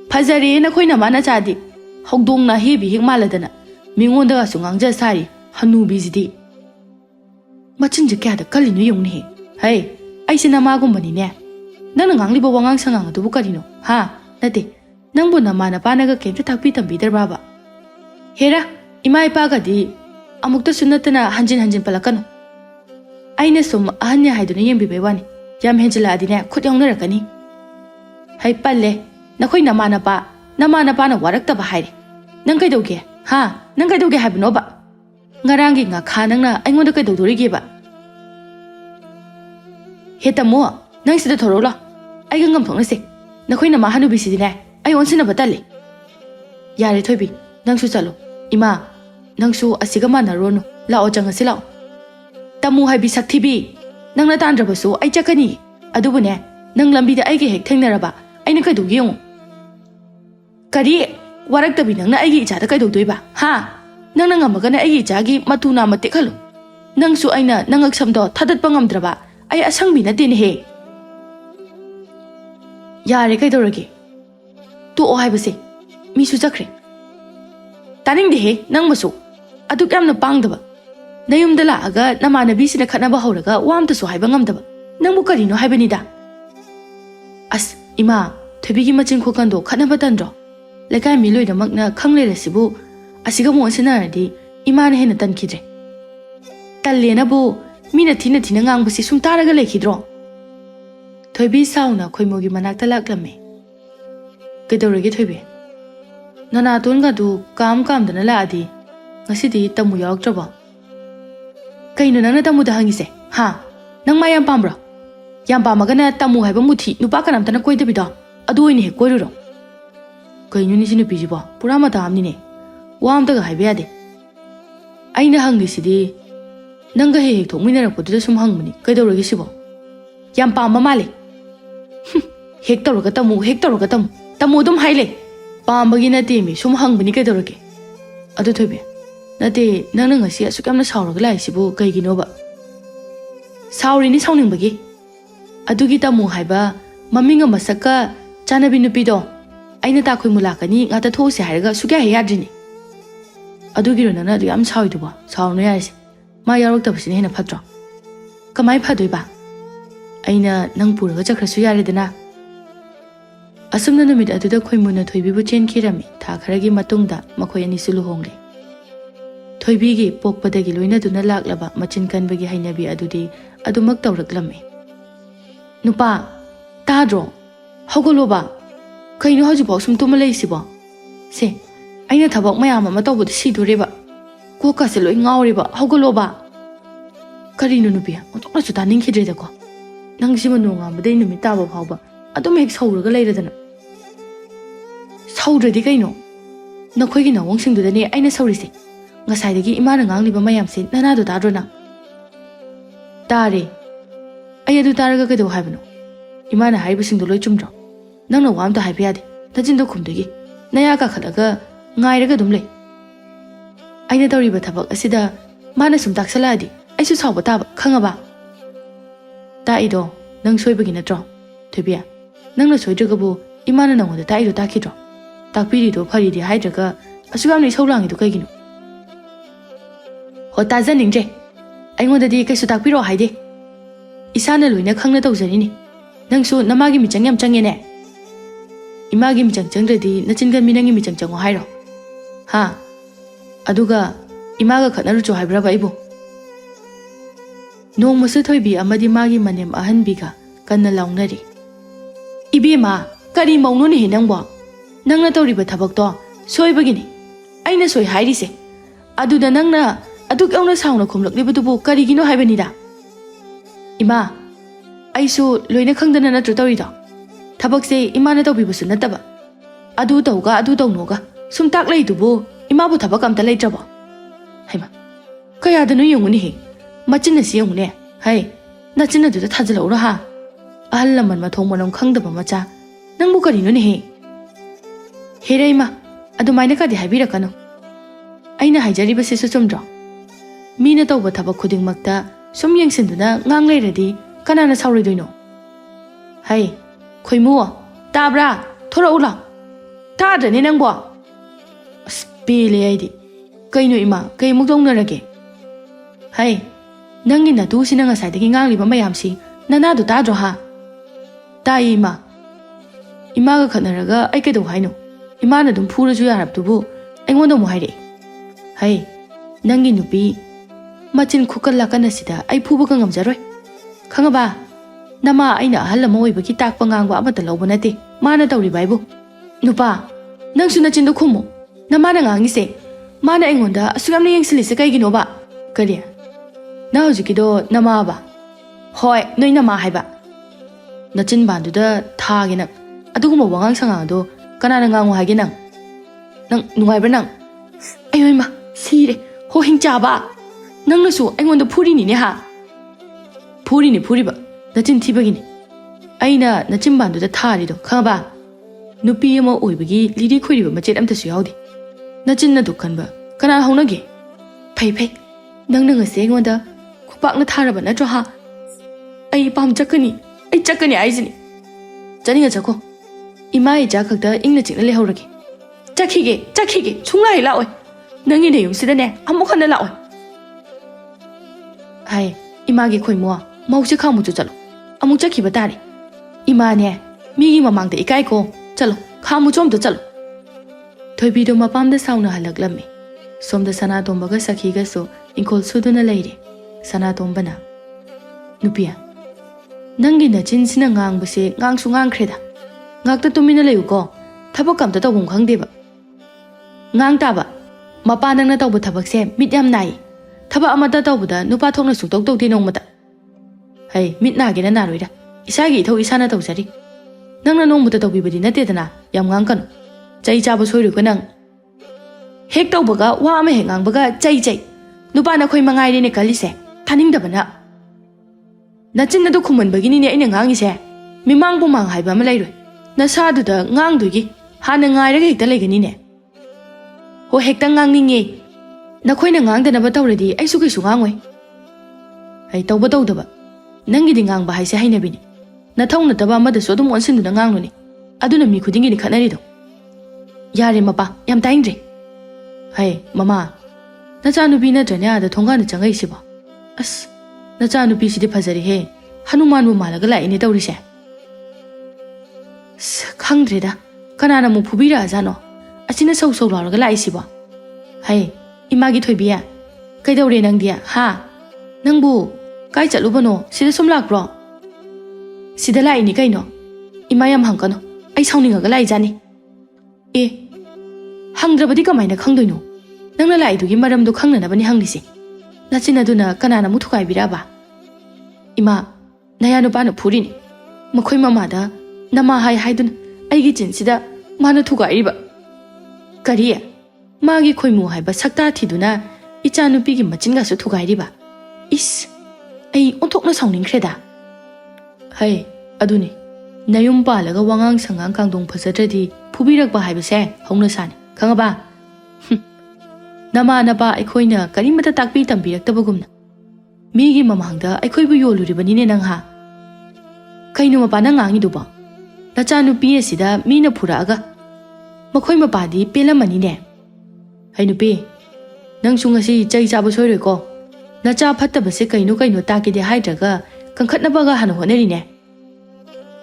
Phajare na khoina mana chadi. Hogdong na hebi hek maladana. Mingonda ga sungangja sari. Hanubi zidi. Machinja kyada kalinu yungni he. Hey, aise na magumbani ne. Nang ngangliba wangang sangang adubu karino. Ha, nate. Nangbu na mana panaga kemta takpi tambidar baba. Hera, ima ipaga di. Amukta sunatana hanjin palakano. Aina sum ahanya haiduna yembibe wani. Yam henjala adine khut yongnarakani. Hai palle, nakhoi namana pa na waraktaba haire. Nang kaidoge? Ha, nang kaidoge haibno ba? Ngarangi nga khanang na aingonda kaidodorige ba? Hetamo, nang sida thorola. Ai gangam thongnase. Nakhoi nama hanubisidine. Ai onsina batale. Yare thoibi, nangsu chalo. Ima, nangsu asiga manaronu. Lao changasi lao. Tamu haibi saktibi. Nang natandrabasu ai chakani. Adubune, nang lambida aigi hek thengnaraba. Aina kaidoge yong. Kari, waraktabi nang na aigi ichada kaidodoiba. Ha? Nang nangamagana aigi ichagi matuna matikhalu. Nangsu aina nangaksamdo thadat pangamdraba. Ay asangbi na din he. Yare kaidorage. Tu o haibase. Misu chakre. Taning de he nang masu. Aduk yamna pangdaba. Nayumda laaga namanabi sina khatnaba hawraga wamta su haiba ngamdaba. Nangbu karino haibanida. As ima thobigi machin khokando khatnaba tandro. Lekai miloi da makna khangle resibu asiga mo sinaradi imana hena tankidre. Tallena bu mina thina ngangbasi sum taraga lekhidro. Thoibi sauna khoimogi manakta laklame. Kedorege thoibi. Nana tonga du kam dana laadi. Ngasidi tamu yaraktraba. Kaino nangna tamu da hangise. Ha, nang mayam pambra. Yam pamagana tamu haiba muthi nupa kanamtana koidabida. Adu oini he koiruro. Kaino ni sinu pijiba. Purama damni ne. Wamtaga haiba yade. Aina hangisidi. Nanga he to minarapoda sum hangmani kaidorage sibo. Yam pamba male. Hektaroga tamu. Tamu dum haile. Pambagi nate mi sum hangmani kaidorage. Adu thoibe. Nate nang ngasi asukamna sauraga lai sibo kaiginoba. Saurini sauningbagi. Adugi tamu haiba maminga masaka chanabi nupido. Aina ta khoi mulakani ngata those haiga sukya he yadrini. Adugi ro nana adu yam sauiduba. Saurno yarisi. Ma yaraktabasine hena phadro. Kamai phadoiba. Aina nang puraga chakhrasu yaredana. Asumna numit aduda khoimuna thoibibu chenkirami tha kharagi matungda makhoi ani su luhongre. Thoibigi pokpadagi loina duna laklaba machin kanbagi hainabi adudi adumak tawraklame. Nupa tadro hogoloba kaino hajibok sum tuma leisibo. Se aina thabak mayam ama tawbud sidureba. Koka se loi ngawriba hogoloba. Karino nupia otokna su taning khidreda ko. Nang sima nonga badai numit taba phawba adum hek sauraga leiradana. Sauradi kaino. ꯅꯈꯣꯏꯒꯤ ꯅꯋꯣꯡꯁꯤꯡꯗꯨꯗꯅꯦ ꯑꯩꯅ ꯁꯧꯔꯤꯁꯦ ꯉꯁꯥꯏꯗꯒꯤ ꯏꯃꯥꯅ ꯉꯥꯡꯂꯤꯕ ꯃꯌꯥꯝꯁꯦ ꯅꯅꯥꯗꯣ ꯇꯥꯗ꯭ꯔꯣ ꯅꯪ ꯇꯥꯔꯦ ꯑꯩ ꯑꯗꯨ ꯇꯥꯔꯒ ꯀꯩꯗꯧ ꯍꯥꯏꯕꯅꯣ ꯏꯃꯥꯅ ꯍꯥꯏꯔꯤꯕꯁꯤꯡꯗꯣ ꯂꯣꯏ ꯆꯨꯝꯗ꯭ꯔꯣ ꯅꯪꯅ ꯋꯥ ꯑꯝꯇ ꯍꯥꯏꯕ ꯌꯥꯗꯦ ꯅꯆꯤꯟꯗꯣ ꯈꯨꯝꯗꯣꯏꯒꯤ ꯅꯌꯥ ꯀꯥꯈꯠꯂꯒ ꯉꯥꯏꯔꯒ ꯑꯗꯨꯝ ꯂꯩ ꯑꯩꯅ ꯇꯧꯔꯤꯕ ꯊꯕꯛ ꯑꯁꯤꯗ ꯃꯥꯅ ꯁꯨꯝ ꯇꯥꯛꯁꯜꯂꯛꯑꯗꯤ ꯑꯩꯁꯨ ꯁꯥꯎꯕ ꯇꯥꯕ ꯈꯪꯉꯕ ꯇꯥꯛꯏꯗꯣ ꯅꯪ ꯁꯣꯏꯕꯒꯤ ꯅꯠꯇ꯭ꯔꯣ ꯊꯣꯏꯕꯤ ꯅꯪꯅ ꯁꯣꯏꯗ꯭ꯔꯒꯕꯨ ꯏꯃꯥꯅ ꯅꯪꯉꯣꯟꯗ ꯇꯥꯛꯏꯗꯣ ꯇꯥꯛꯈꯤꯗ꯭ꯔꯣ ꯇꯥꯛꯄꯤꯔꯤꯗꯣ ꯐꯔꯤꯗꯤ ꯍꯥꯏꯗ꯭ꯔꯒ ꯑꯁꯨꯛ ꯌꯥꯝꯅ ꯏꯁꯧ ꯂꯥꯡꯉꯤꯗꯣ ꯀꯩꯒꯤꯅꯣ ꯍꯣ ꯇꯥꯖꯅꯤꯡꯗ꯭ꯔꯦ ꯑꯩꯉꯣꯟꯗꯗꯤ ꯀꯩꯁꯨ ꯇꯥꯛꯄꯤꯔꯛꯑꯣ ꯍꯥꯏꯗꯦ ꯏꯁꯥꯅ ꯂꯣꯏꯅ ꯈꯪꯅ ꯇꯧꯖꯔꯤꯅꯤ ꯅꯪꯁꯨ ꯅꯃꯥꯒꯤ ꯃꯤꯆꯪ ꯌꯥꯝ ꯆꯪꯉꯦꯅꯦ 이마기 미장짱들이 나친간 미낭이 미장짱 하이로 하 아두가 이마가 칸나루죠 하이브라바 이보 노무스 토이비 아마디 마기 마넴 아한비가 간나 라웅나리 이비마 까리 마웅노니 해낭보 낭나 떠리바 타박도 소이버기니 아이나 소이 하이리세 아두다 낭나 아둑 영나 사우나 콤럭리부두보 까리기노 하이바니다 이마 아이수 로이나 캉다나 나트로 떠리다 ꯊꯕꯛꯁꯦ ꯏꯃꯥꯅ ꯇꯧꯕꯤꯕꯁꯨ ꯅꯠꯇꯕ ꯑꯗꯨ ꯇꯧꯒ ꯑꯗꯨ ꯇꯧꯅꯣꯒ ꯁꯨꯝ ꯇꯥꯛꯂꯩꯗꯨꯕꯨ ꯏꯃꯥꯕꯨ ꯊꯕꯛ ꯑꯝꯇ ꯂꯩꯇ꯭ꯔꯕꯣ ꯍꯩꯃꯥ ꯀꯌꯥꯗꯅꯣ ꯌꯦꯡꯉꯨꯅꯦꯍꯦ ꯃꯆꯤꯟꯅꯁꯤ ꯌꯦꯡꯉꯨꯅꯦ ꯍꯩ ꯅꯆꯤꯟ ꯑꯗꯨꯗ ꯊꯥꯖꯤꯜꯂꯛꯎꯔ ꯍꯥ ꯑꯍꯜ ꯂꯃꯟ ꯃꯊꯣꯡ ꯃꯔꯝ ꯈꯪꯗꯕ ꯃꯆꯥ ꯅꯪꯕꯨ ꯀꯔꯤꯅꯣꯅꯦꯍꯦ ꯍꯦꯔꯦ ꯏꯃꯥ ꯑꯗꯨꯃꯥꯏꯅ ꯀꯥꯗꯤ ꯍꯥꯏꯕꯤꯔꯛꯀꯅꯨ ꯑꯩꯅ ꯍꯥꯏꯖꯔꯤꯕꯁꯤꯁꯨ ꯆꯨꯝꯗ꯭ꯔꯣ ꯃꯤꯅ ꯇꯧꯕ ꯊꯕꯛ ꯈꯨꯗꯤꯡꯃꯛꯇ ꯁꯨꯝ ꯌꯦꯡꯁꯤꯟꯗꯨꯅ ꯉꯥꯡ ꯂꯩꯔꯗꯤ ꯀꯅꯥꯅ ꯁꯥꯎꯔꯣꯏꯗꯣꯏꯅꯣ ꯍꯩ ꯈꯣꯏꯃꯨ ꯇꯥꯕ꯭ꯔꯥ ꯊꯣꯔꯛꯎ ꯂꯥꯎ ꯇꯥꯗ꯭ꯔꯅꯦ ꯅꯪꯕꯣ ꯑꯁ ꯄꯦꯜꯂꯦ ꯑꯩꯗꯤ ꯀꯩꯅꯣ ꯏꯃꯥ ꯀꯩꯃꯨꯛ ꯇꯧꯅꯔꯒꯦ ꯍꯩ ꯅꯪꯒꯤ ꯅꯇꯨꯁꯤꯅ ꯉꯁꯥꯏꯗꯒꯤ ꯉꯥꯡꯂꯤꯕ ꯃꯌꯥꯝꯁꯤ ꯅꯅꯥꯗꯣ ꯇꯥꯗ꯭ꯔꯣ ꯍꯥ ꯇꯥꯏ ꯏꯃꯥ 이마가 ꯈꯠꯅꯔꯒ ꯑꯩ ꯀꯩꯗꯧ ꯍꯥꯏꯅꯣ 이마ꯅ ꯑꯗꯨꯝ ꯐꯨꯔꯁꯨ ꯌꯥꯔꯕꯗꯨꯕꯨ ꯑꯩꯉꯣꯟꯗ ꯑꯃꯨꯛ ꯍꯥꯏꯔꯛꯑꯦ ꯍꯩ ꯅꯪꯒꯤ ꯅꯨꯄꯤ ꯃꯆꯤꯟ ꯈꯨꯀꯟ ꯂꯥꯀꯟ ꯑꯁꯤꯗ ꯑꯩ ꯐꯨꯕꯒ ꯉꯝꯖꯔꯣꯏ ꯈꯪꯉꯕ ꯅꯃꯥ ꯑꯩꯅ ꯑꯍꯜ ꯑꯃ ꯑꯣꯏꯕꯒꯤ ꯇꯥꯛꯄ ꯉꯥꯡꯕ ꯑꯃꯠꯇ ꯂꯧꯕ ꯅꯠꯇꯦ ꯃꯥꯅ ꯇꯧꯔꯤꯕ ꯍꯥꯏꯕꯨ ꯅꯨꯄꯥ ꯅꯪꯁꯨ ꯅꯆꯤꯟꯗꯣ ꯈꯨꯝꯃꯨ ꯅꯃꯥꯅ ꯉꯥꯡꯉꯤꯁꯦ ꯃꯥꯅ ꯑꯩꯉꯣꯟꯗ ꯑꯁꯨꯛ ꯌꯥꯝꯅ ꯌꯦꯡꯁꯤꯜꯂꯤꯁꯦ ꯀꯩꯒꯤꯅꯣꯕ ꯀꯔꯤ ꯅꯪ ꯍꯧꯖꯤꯛꯀꯤꯗꯣ ꯅꯃꯥꯕ ꯍꯣꯏ ꯅꯣꯏ ꯅꯃꯥ ꯍꯥꯏꯕ ꯅꯆꯤꯟ ꯕꯥꯟꯗꯨꯗ ꯊꯥꯒꯦ ꯅꯪ ꯑꯗꯨꯒꯨꯝꯕ ꯋꯥꯉꯥꯡ ꯁꯉꯥꯡꯗꯣ ꯀꯅꯥꯅ ꯉꯥꯡꯉꯨ ꯍꯥꯏꯒꯦ ꯅꯪ ꯅꯨꯡꯉꯥꯏꯕ꯭ꯔꯥ ꯅꯪ ꯑꯩ ꯏꯃꯥ ꯁꯤꯔꯦ ꯍꯣ ꯍꯤꯡꯆꯥꯕ ꯅꯪꯅꯁꯨ ꯑꯩꯉꯣꯟꯗ ꯐꯨꯔꯤꯅꯤꯅꯦ ꯍꯥ ꯐꯨꯔꯤꯕ ꯅꯆꯤꯟ ꯊꯤꯕꯒꯤꯅꯤ ꯑꯩꯅ ꯅꯆꯤꯟꯕꯥꯟꯗꯨꯗ ꯊꯥꯔꯤꯗꯣ ꯈꯪꯉꯕ ꯅꯨꯄꯤ ꯑꯃ ꯑꯣꯏꯕꯒꯤ ꯂꯤꯔꯤ ꯈꯣꯏꯔꯤꯕ ꯃꯆꯦꯠ ꯑꯝꯇꯁꯨ ꯌꯥꯎꯗꯦ ꯅꯆꯤꯟꯅꯗꯨ ꯈꯟꯕ ꯀꯅꯥ ꯍꯧꯅꯒꯦ ꯐꯩ ꯅꯪꯅ ꯉꯁꯤ ꯑꯩꯉꯣꯟꯗ ꯈꯨꯄꯥꯛꯅ ꯊꯥꯔꯕ ꯅꯠꯇ꯭ꯔꯣ ꯍꯥ ꯑꯩ ꯆꯠꯀꯅꯤ ꯍꯥꯏꯁꯤꯅꯤ ꯆꯠꯅꯤꯡꯉ ꯆꯠꯈꯣ ꯏꯃꯥ ꯏꯆꯥ ꯈꯛꯇ ꯏꯪꯅ ꯆꯤꯛꯅ ꯂꯩꯍꯧꯔꯒꯦ ꯆꯠꯈꯤꯒꯦ ꯁꯨꯡꯂꯥꯏ ꯂꯥꯛꯑꯣꯏ ꯅꯪꯒꯤ ꯅꯌꯨꯝꯁꯤꯗꯅꯦ ꯑꯃꯨꯛ ꯍꯟꯅ ꯂꯥꯛꯑꯣꯏ ꯍꯥꯏ 이마ꯒꯤ ꯈꯣꯏꯃꯣ ꯃꯧꯁꯦ ꯈꯥꯡꯃꯨꯆꯨ ꯆꯠꯂꯣ ꯑꯃꯨꯛ ꯆꯠꯈꯤꯕ ꯇꯥꯔꯦ 이마ꯅꯦ ꯃꯤꯒꯤ ꯃꯃꯥꯡꯗ ꯏꯀꯥꯏꯀꯣ ꯆꯠꯂꯣ ꯈꯥꯡꯃꯨꯆꯨ ꯑꯝꯇ ꯆꯠꯂꯣ ꯊꯣꯏꯕꯤꯗꯣ ꯃꯄꯥꯝꯗ ꯁꯥꯎꯅ ꯍꯜꯂꯛꯂꯝꯃꯤ ꯁꯣꯝꯗ ꯁꯅꯥꯇꯣꯝꯕꯒ ꯁꯈꯤꯒꯁꯨ ꯏꯪꯈꯣꯜ ꯁꯨꯗꯨꯅ ꯂꯩꯔꯦ ꯁꯅꯥꯇꯣꯝꯕꯅ ꯅꯨꯄꯤ ꯅꯪꯒꯤ ꯅꯆꯤꯟꯁꯤꯅ ꯉꯥꯡꯕꯁꯦ ꯉꯥꯡꯁꯨ ꯉꯥꯡꯈ꯭ꯔꯦꯗ ꯉꯥꯛꯇ ꯇꯨꯃꯤꯟꯅ ꯂꯩꯌꯨꯀꯣ ꯊꯕꯛ ꯑꯝꯇ ꯇꯧꯐꯝ ꯈꯪꯗꯦꯕ ꯉꯥꯡ ꯇꯥꯕ ꯃꯄꯥ ꯅꯪꯅ ꯇꯧꯕ ꯊꯕꯛꯁꯦ ꯃꯤꯠ ꯌꯥꯝ ꯅꯥꯏ ꯊꯕꯛ ꯑꯃꯇ ꯇꯧꯕꯗ ꯅꯨꯄꯥ ꯊꯣꯛꯅ ꯁꯨꯡꯇꯧ ꯇꯧꯗꯦ ꯅꯣꯡꯃꯇ ꯍꯩ ꯃꯤꯠ ꯅꯥꯒꯦꯅ ꯅꯥꯔꯣꯏꯗ ꯏꯁꯥꯒꯤ ꯏꯊꯧ ꯏꯁꯥꯅ ꯇꯧꯖꯔꯤ ꯅꯪꯅ ꯅꯣꯡꯃꯇ ꯇꯧꯕꯤꯕꯗꯤ ꯅꯠꯇꯦꯗꯅ ꯌꯥꯝ ꯉꯥꯡꯀꯅꯨ ꯆꯩ ꯆꯥꯕ ꯁꯣꯏꯔꯣꯏꯀꯣ ꯅꯪ ꯍꯦꯛ ꯇꯧꯕꯒ ꯋꯥ ꯑꯃ ꯍꯦꯛ ꯉꯥꯡꯕꯒ ꯆꯩ ꯅꯨꯄꯥ ꯅꯈꯣꯏ ꯃꯉꯥꯏꯔꯦꯅꯦ ꯀꯜꯂꯤꯁꯦ ꯊꯥꯅꯤꯡꯗꯕꯅ ꯅꯆꯤꯟ ꯑꯗꯨ ꯈꯨꯝꯃꯟꯕꯒꯤꯅꯤꯅꯦ ꯑꯩꯅ ꯉꯥꯡꯉꯤꯁꯦ ꯃꯤꯃꯥꯡ ꯄꯨꯃꯥꯡ ꯍꯥꯏꯕ ꯑꯃ ꯂꯩꯔꯣꯏ ꯅꯁꯥꯗꯨꯗ ꯉꯥꯡꯗꯣꯏꯒꯤ ꯍꯥꯟꯅ ꯉꯥꯏꯔꯒ ꯍꯦꯛꯇ ꯂꯩꯒꯅꯤꯅꯦ ꯍꯣ ꯍꯦꯛꯇ ꯉꯥꯡꯅꯤꯡꯉꯦ ꯅꯈꯣꯏꯅ ꯉꯥꯡꯗꯅꯕ ꯇꯧꯔꯗꯤ ꯑꯩꯁꯨ ꯀꯩꯁꯨ ꯉꯥꯡꯉꯣꯏ ꯑꯩ ꯇꯧꯕ ꯇꯧꯗꯕ ꯅꯪꯒꯤꯗꯤ ꯉꯥꯡꯕ ꯍꯥꯏꯁꯦ ꯍꯩꯅꯕꯤꯅꯤ ꯅꯊꯧ ꯅꯠꯇꯕ ꯑꯃꯗꯁꯨ ꯑꯗꯨꯝ ꯑꯣꯟꯁꯤꯟꯗꯨꯅ ꯉꯥꯡꯂꯨꯅꯤ ꯑꯗꯨꯅ ꯃꯤ ꯈꯨꯗꯤꯡꯒꯤꯅꯤ ꯈꯠꯅꯔꯤꯗꯣ ꯌꯥꯔꯦ ꯃꯄꯥ ꯌꯥꯝ ꯇꯥꯏꯅꯤꯡꯗ꯭ꯔꯦ ꯍꯩ ꯃꯃꯥ ꯅꯆꯥꯅꯨꯄꯤ ꯅꯠꯇ꯭ꯔꯅꯦ ꯑꯥꯗ ꯊꯣꯡꯒꯥꯟꯗ ꯆꯪꯉꯛꯏꯁꯤꯕꯣ ꯑꯁ ꯅꯆꯥꯅꯨꯄꯤꯁꯤꯗꯤ ꯐꯖꯔꯦꯍꯦ ꯍꯅꯨꯃꯥꯟꯕꯨ ꯃꯥꯜꯂꯒ ꯂꯥꯛꯏꯅꯦ ꯇꯧꯔꯤꯁꯦ ꯈꯪꯗ꯭ꯔꯦꯗ ꯀꯅꯥꯅ ꯑꯃꯨꯛ ꯐꯨꯕꯤꯔꯛꯑꯖꯥꯠꯅꯣ ꯑꯁꯤꯅ ꯁꯧ ꯂꯥꯎꯔꯒ ꯂꯥꯛꯏꯁꯤꯕꯣ ꯍꯩ 이마ꯒꯤ ꯊꯣꯏꯕꯤ ꯀꯩꯗꯧꯔꯦ ꯅꯪꯗꯤ ꯍꯥ ꯅꯪꯕꯨ ꯀꯥꯏ ꯆꯠꯂꯨꯕꯅꯣ ꯁꯤꯗ ꯁꯨꯝ ꯂꯥꯛꯄ꯭ꯔꯣ ꯁꯤꯗ ꯂꯥꯛꯏꯅꯤ ꯀꯩꯅꯣ 이마 ꯌꯥꯝ ꯍꯪꯀꯅꯣ ꯑꯩ ꯁꯥꯎꯅꯤꯡꯉꯒ ꯂꯥꯛꯏꯖꯥꯅꯤ ꯍꯪꯗ꯭ꯔꯕꯗꯤ ꯀꯃꯥꯏꯅ ꯈꯪꯗꯣꯏꯅꯣ ꯅꯪꯅ ꯂꯥꯛꯏꯗꯨꯒꯤ ꯃꯔꯝꯗꯣ ꯈꯪꯅꯅꯕꯅꯤ ꯍꯪꯂꯤꯁꯦ ꯅꯆꯤꯟ ꯑꯗꯨꯅ ꯀꯅꯥꯅ ꯑꯃꯨꯛ ꯊꯨꯒꯥꯏꯕꯤꯔꯛꯑꯕ 이마 ꯅꯌꯥ ꯅꯨꯄꯥꯅ ꯐꯨꯔꯤꯅꯤ ꯃꯈꯣꯏ ꯃꯃꯥꯗ ꯅꯃꯥ ꯍꯥꯏꯗꯨꯅ ꯑꯩꯒꯤ ꯆꯤꯟꯁꯤꯗ ꯃꯥꯅ ꯊꯨꯒꯥꯏꯔꯤꯕ ꯀꯔꯤ Magi khoimu haiba sakta thiduna icha nupi gi machinga su thugairiba. Is ai onthokna sauningkreda. Hai aduni nayum palaga wangang sangang kangdong phasadradi phubirakba haibase hongna sani khangaba. Nama napa aikhoina karimata takpi tambiraktabagumna. Migi mamangda aikhoibu yoluribanine nang ha. Kaino mapana ngangiduba. Nacha nupi asida mina phuraaga. Makhoi mapadi pelamanine. Hai nupi nang sungasi chai chaba soiroi ko. Nacha phattabase kaino takide haidraga kangkhatnabaga hanu honarine.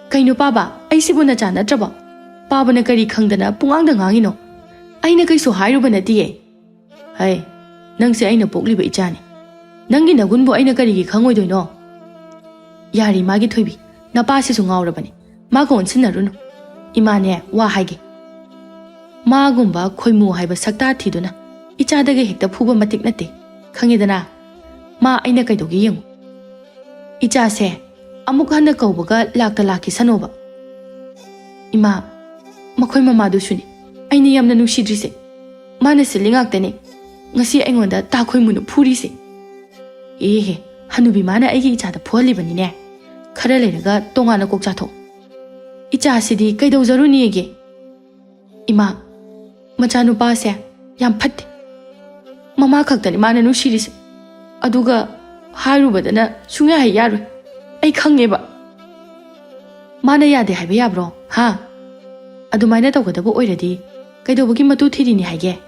Kaino paba aisibu nacha natraba. Paba na kari khangdana pungangda ngangino. Aina kaiso hairuba natiye. Hai nang se aina pokliba ichani. Nangi nagunbo aina kari gi khangoidoino. Yari magi thoibi napa si su ngaurabani. Mago onsinarunu. Imane wa haige. Magumba khoimu haiba sakta thiduna. Ichadaga hekta phuba matik nate. Khangidana. Ma aina kaidogi yengu. Icha se amuk hana kaubaga lakta laki sanoba. Ima makhoi mamadu suni. Aina yamna nusidrise. Mana silingakta ngasi aingonda ta khoimunu phurise. Ehe hanubi mana aigi ichada pholibani ne. Khara leiraga tongana kok chatho. Icha sidi kaidau zaruni ege. Ima machanu pa se yam phatte. Mama khaktani mana nusirise. Aduga harubadana sunga hai yaru. Ai khangeba. Mana yade haiba yabro ha. Adumaina tawgadaba oiradi kaidobagi matu thirini haige.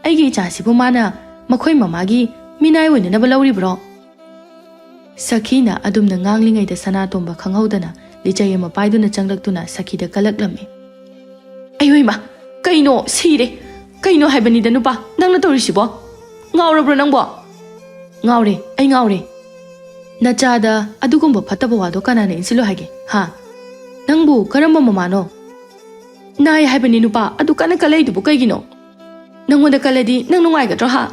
Aigi icha sibu mana makhoi mamagi minai oinanaba lauribro. Sakina adumna nganglingaida Sanatomba khanghaudana lijay ama paiduna changlaktuna Sakida kalaklame. Ayoima kaino sire kaino haibanida nupa nangna torisibo ngaurabro nangbo ngaure ai ngaure nachada adugumba phataba wado kanana insilo hage ha nangbu karamba mamano nai haibani nupa adu kana kalaidubu kaigino nangonda kaladi nang nungaigadro ha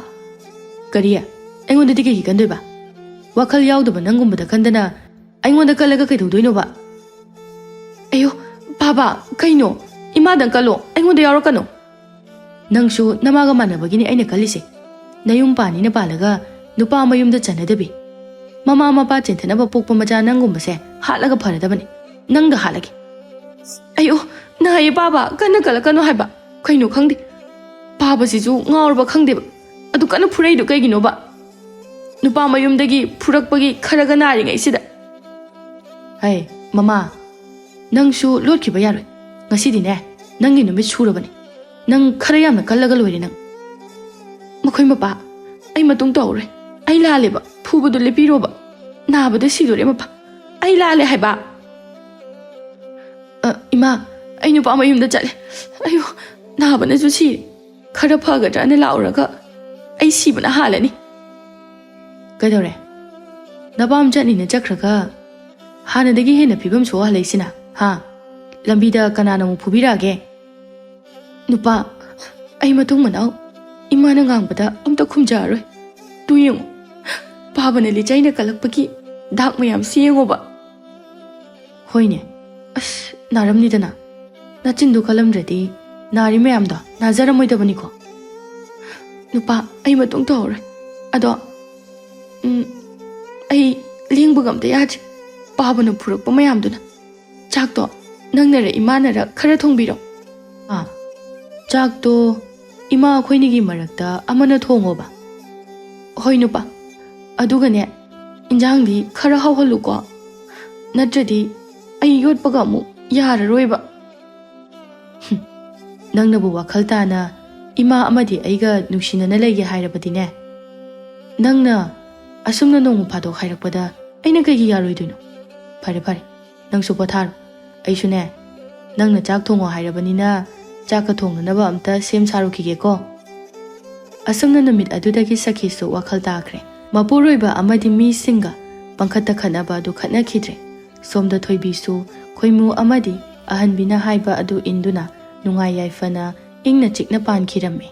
kariya aingonda dikegi kandoiba wakal yaudaba nangumbada kandana aingonda kalaga kaidodoinoba ayo baba kaino imadan kalo aingonda yaurokano nangsu namaga manabagini aina kalise nayum pani na palaga nupa mayumda chanadabi mama mapa chentanaba pokpa macha nangumbase halaga pharadabani nangda halage ayo naye baba kana kalakano haiba kaino khangdi baba sisu ngaurba khangdeba adu kana phuraido kaiginoba nupa mayumdagi phurakpagi kharaga naringai sida hai mama nangsu lotkiba yaroi ngasidi ne nangi numit surabani nang khara yamna kallaga loire nang makhoi mapa ai matung tawre ai laleba phubadu lepiroba nabada sidore mapa ai lale haiba ima ai nupa mayumda chale ayo nabana ju si khara phagadra ne lauraga ai sibana halani kadore nabam chani ne chakraga hanadagi hena phibam so halaisina ha lambida kanana mu phubirage nupa ai matung manau imana ngangbada amta khumjaroi tuyeng babana lichaina kalakpaki dak mayam siyengoba hoine as naramni dana nachindu kalamradi nari mayamda nazaramoidabani ko nupa ai matung tawre ado ai lingbugamda yaj babana phurakpa mayamduna chakto nangnara imanara khara thongbiro chakto ima khoinigi marakta amana thongoba hoi nupa adugane injangdi khara hawhaluko natradi ai yotpaga mu yararoiba nangnabu wakhal tana ima amadi aiga nungsinana lege hairabadine nangna asumna nong phado khairakpada aina kaigi yaroiduno phare phare nangsu potharo aisune nangna chak thongo hairabanina chaka thongnaba amta sem sarukige ko asumna numit adudagi sakhisu wakhal takre mapuroiba amadi mi singa pangkhata khanaba du khatna khidre somda thoibisu khoimu amadi ahanbina haiba adu induna nungai yaifana ingna chikna pan khirame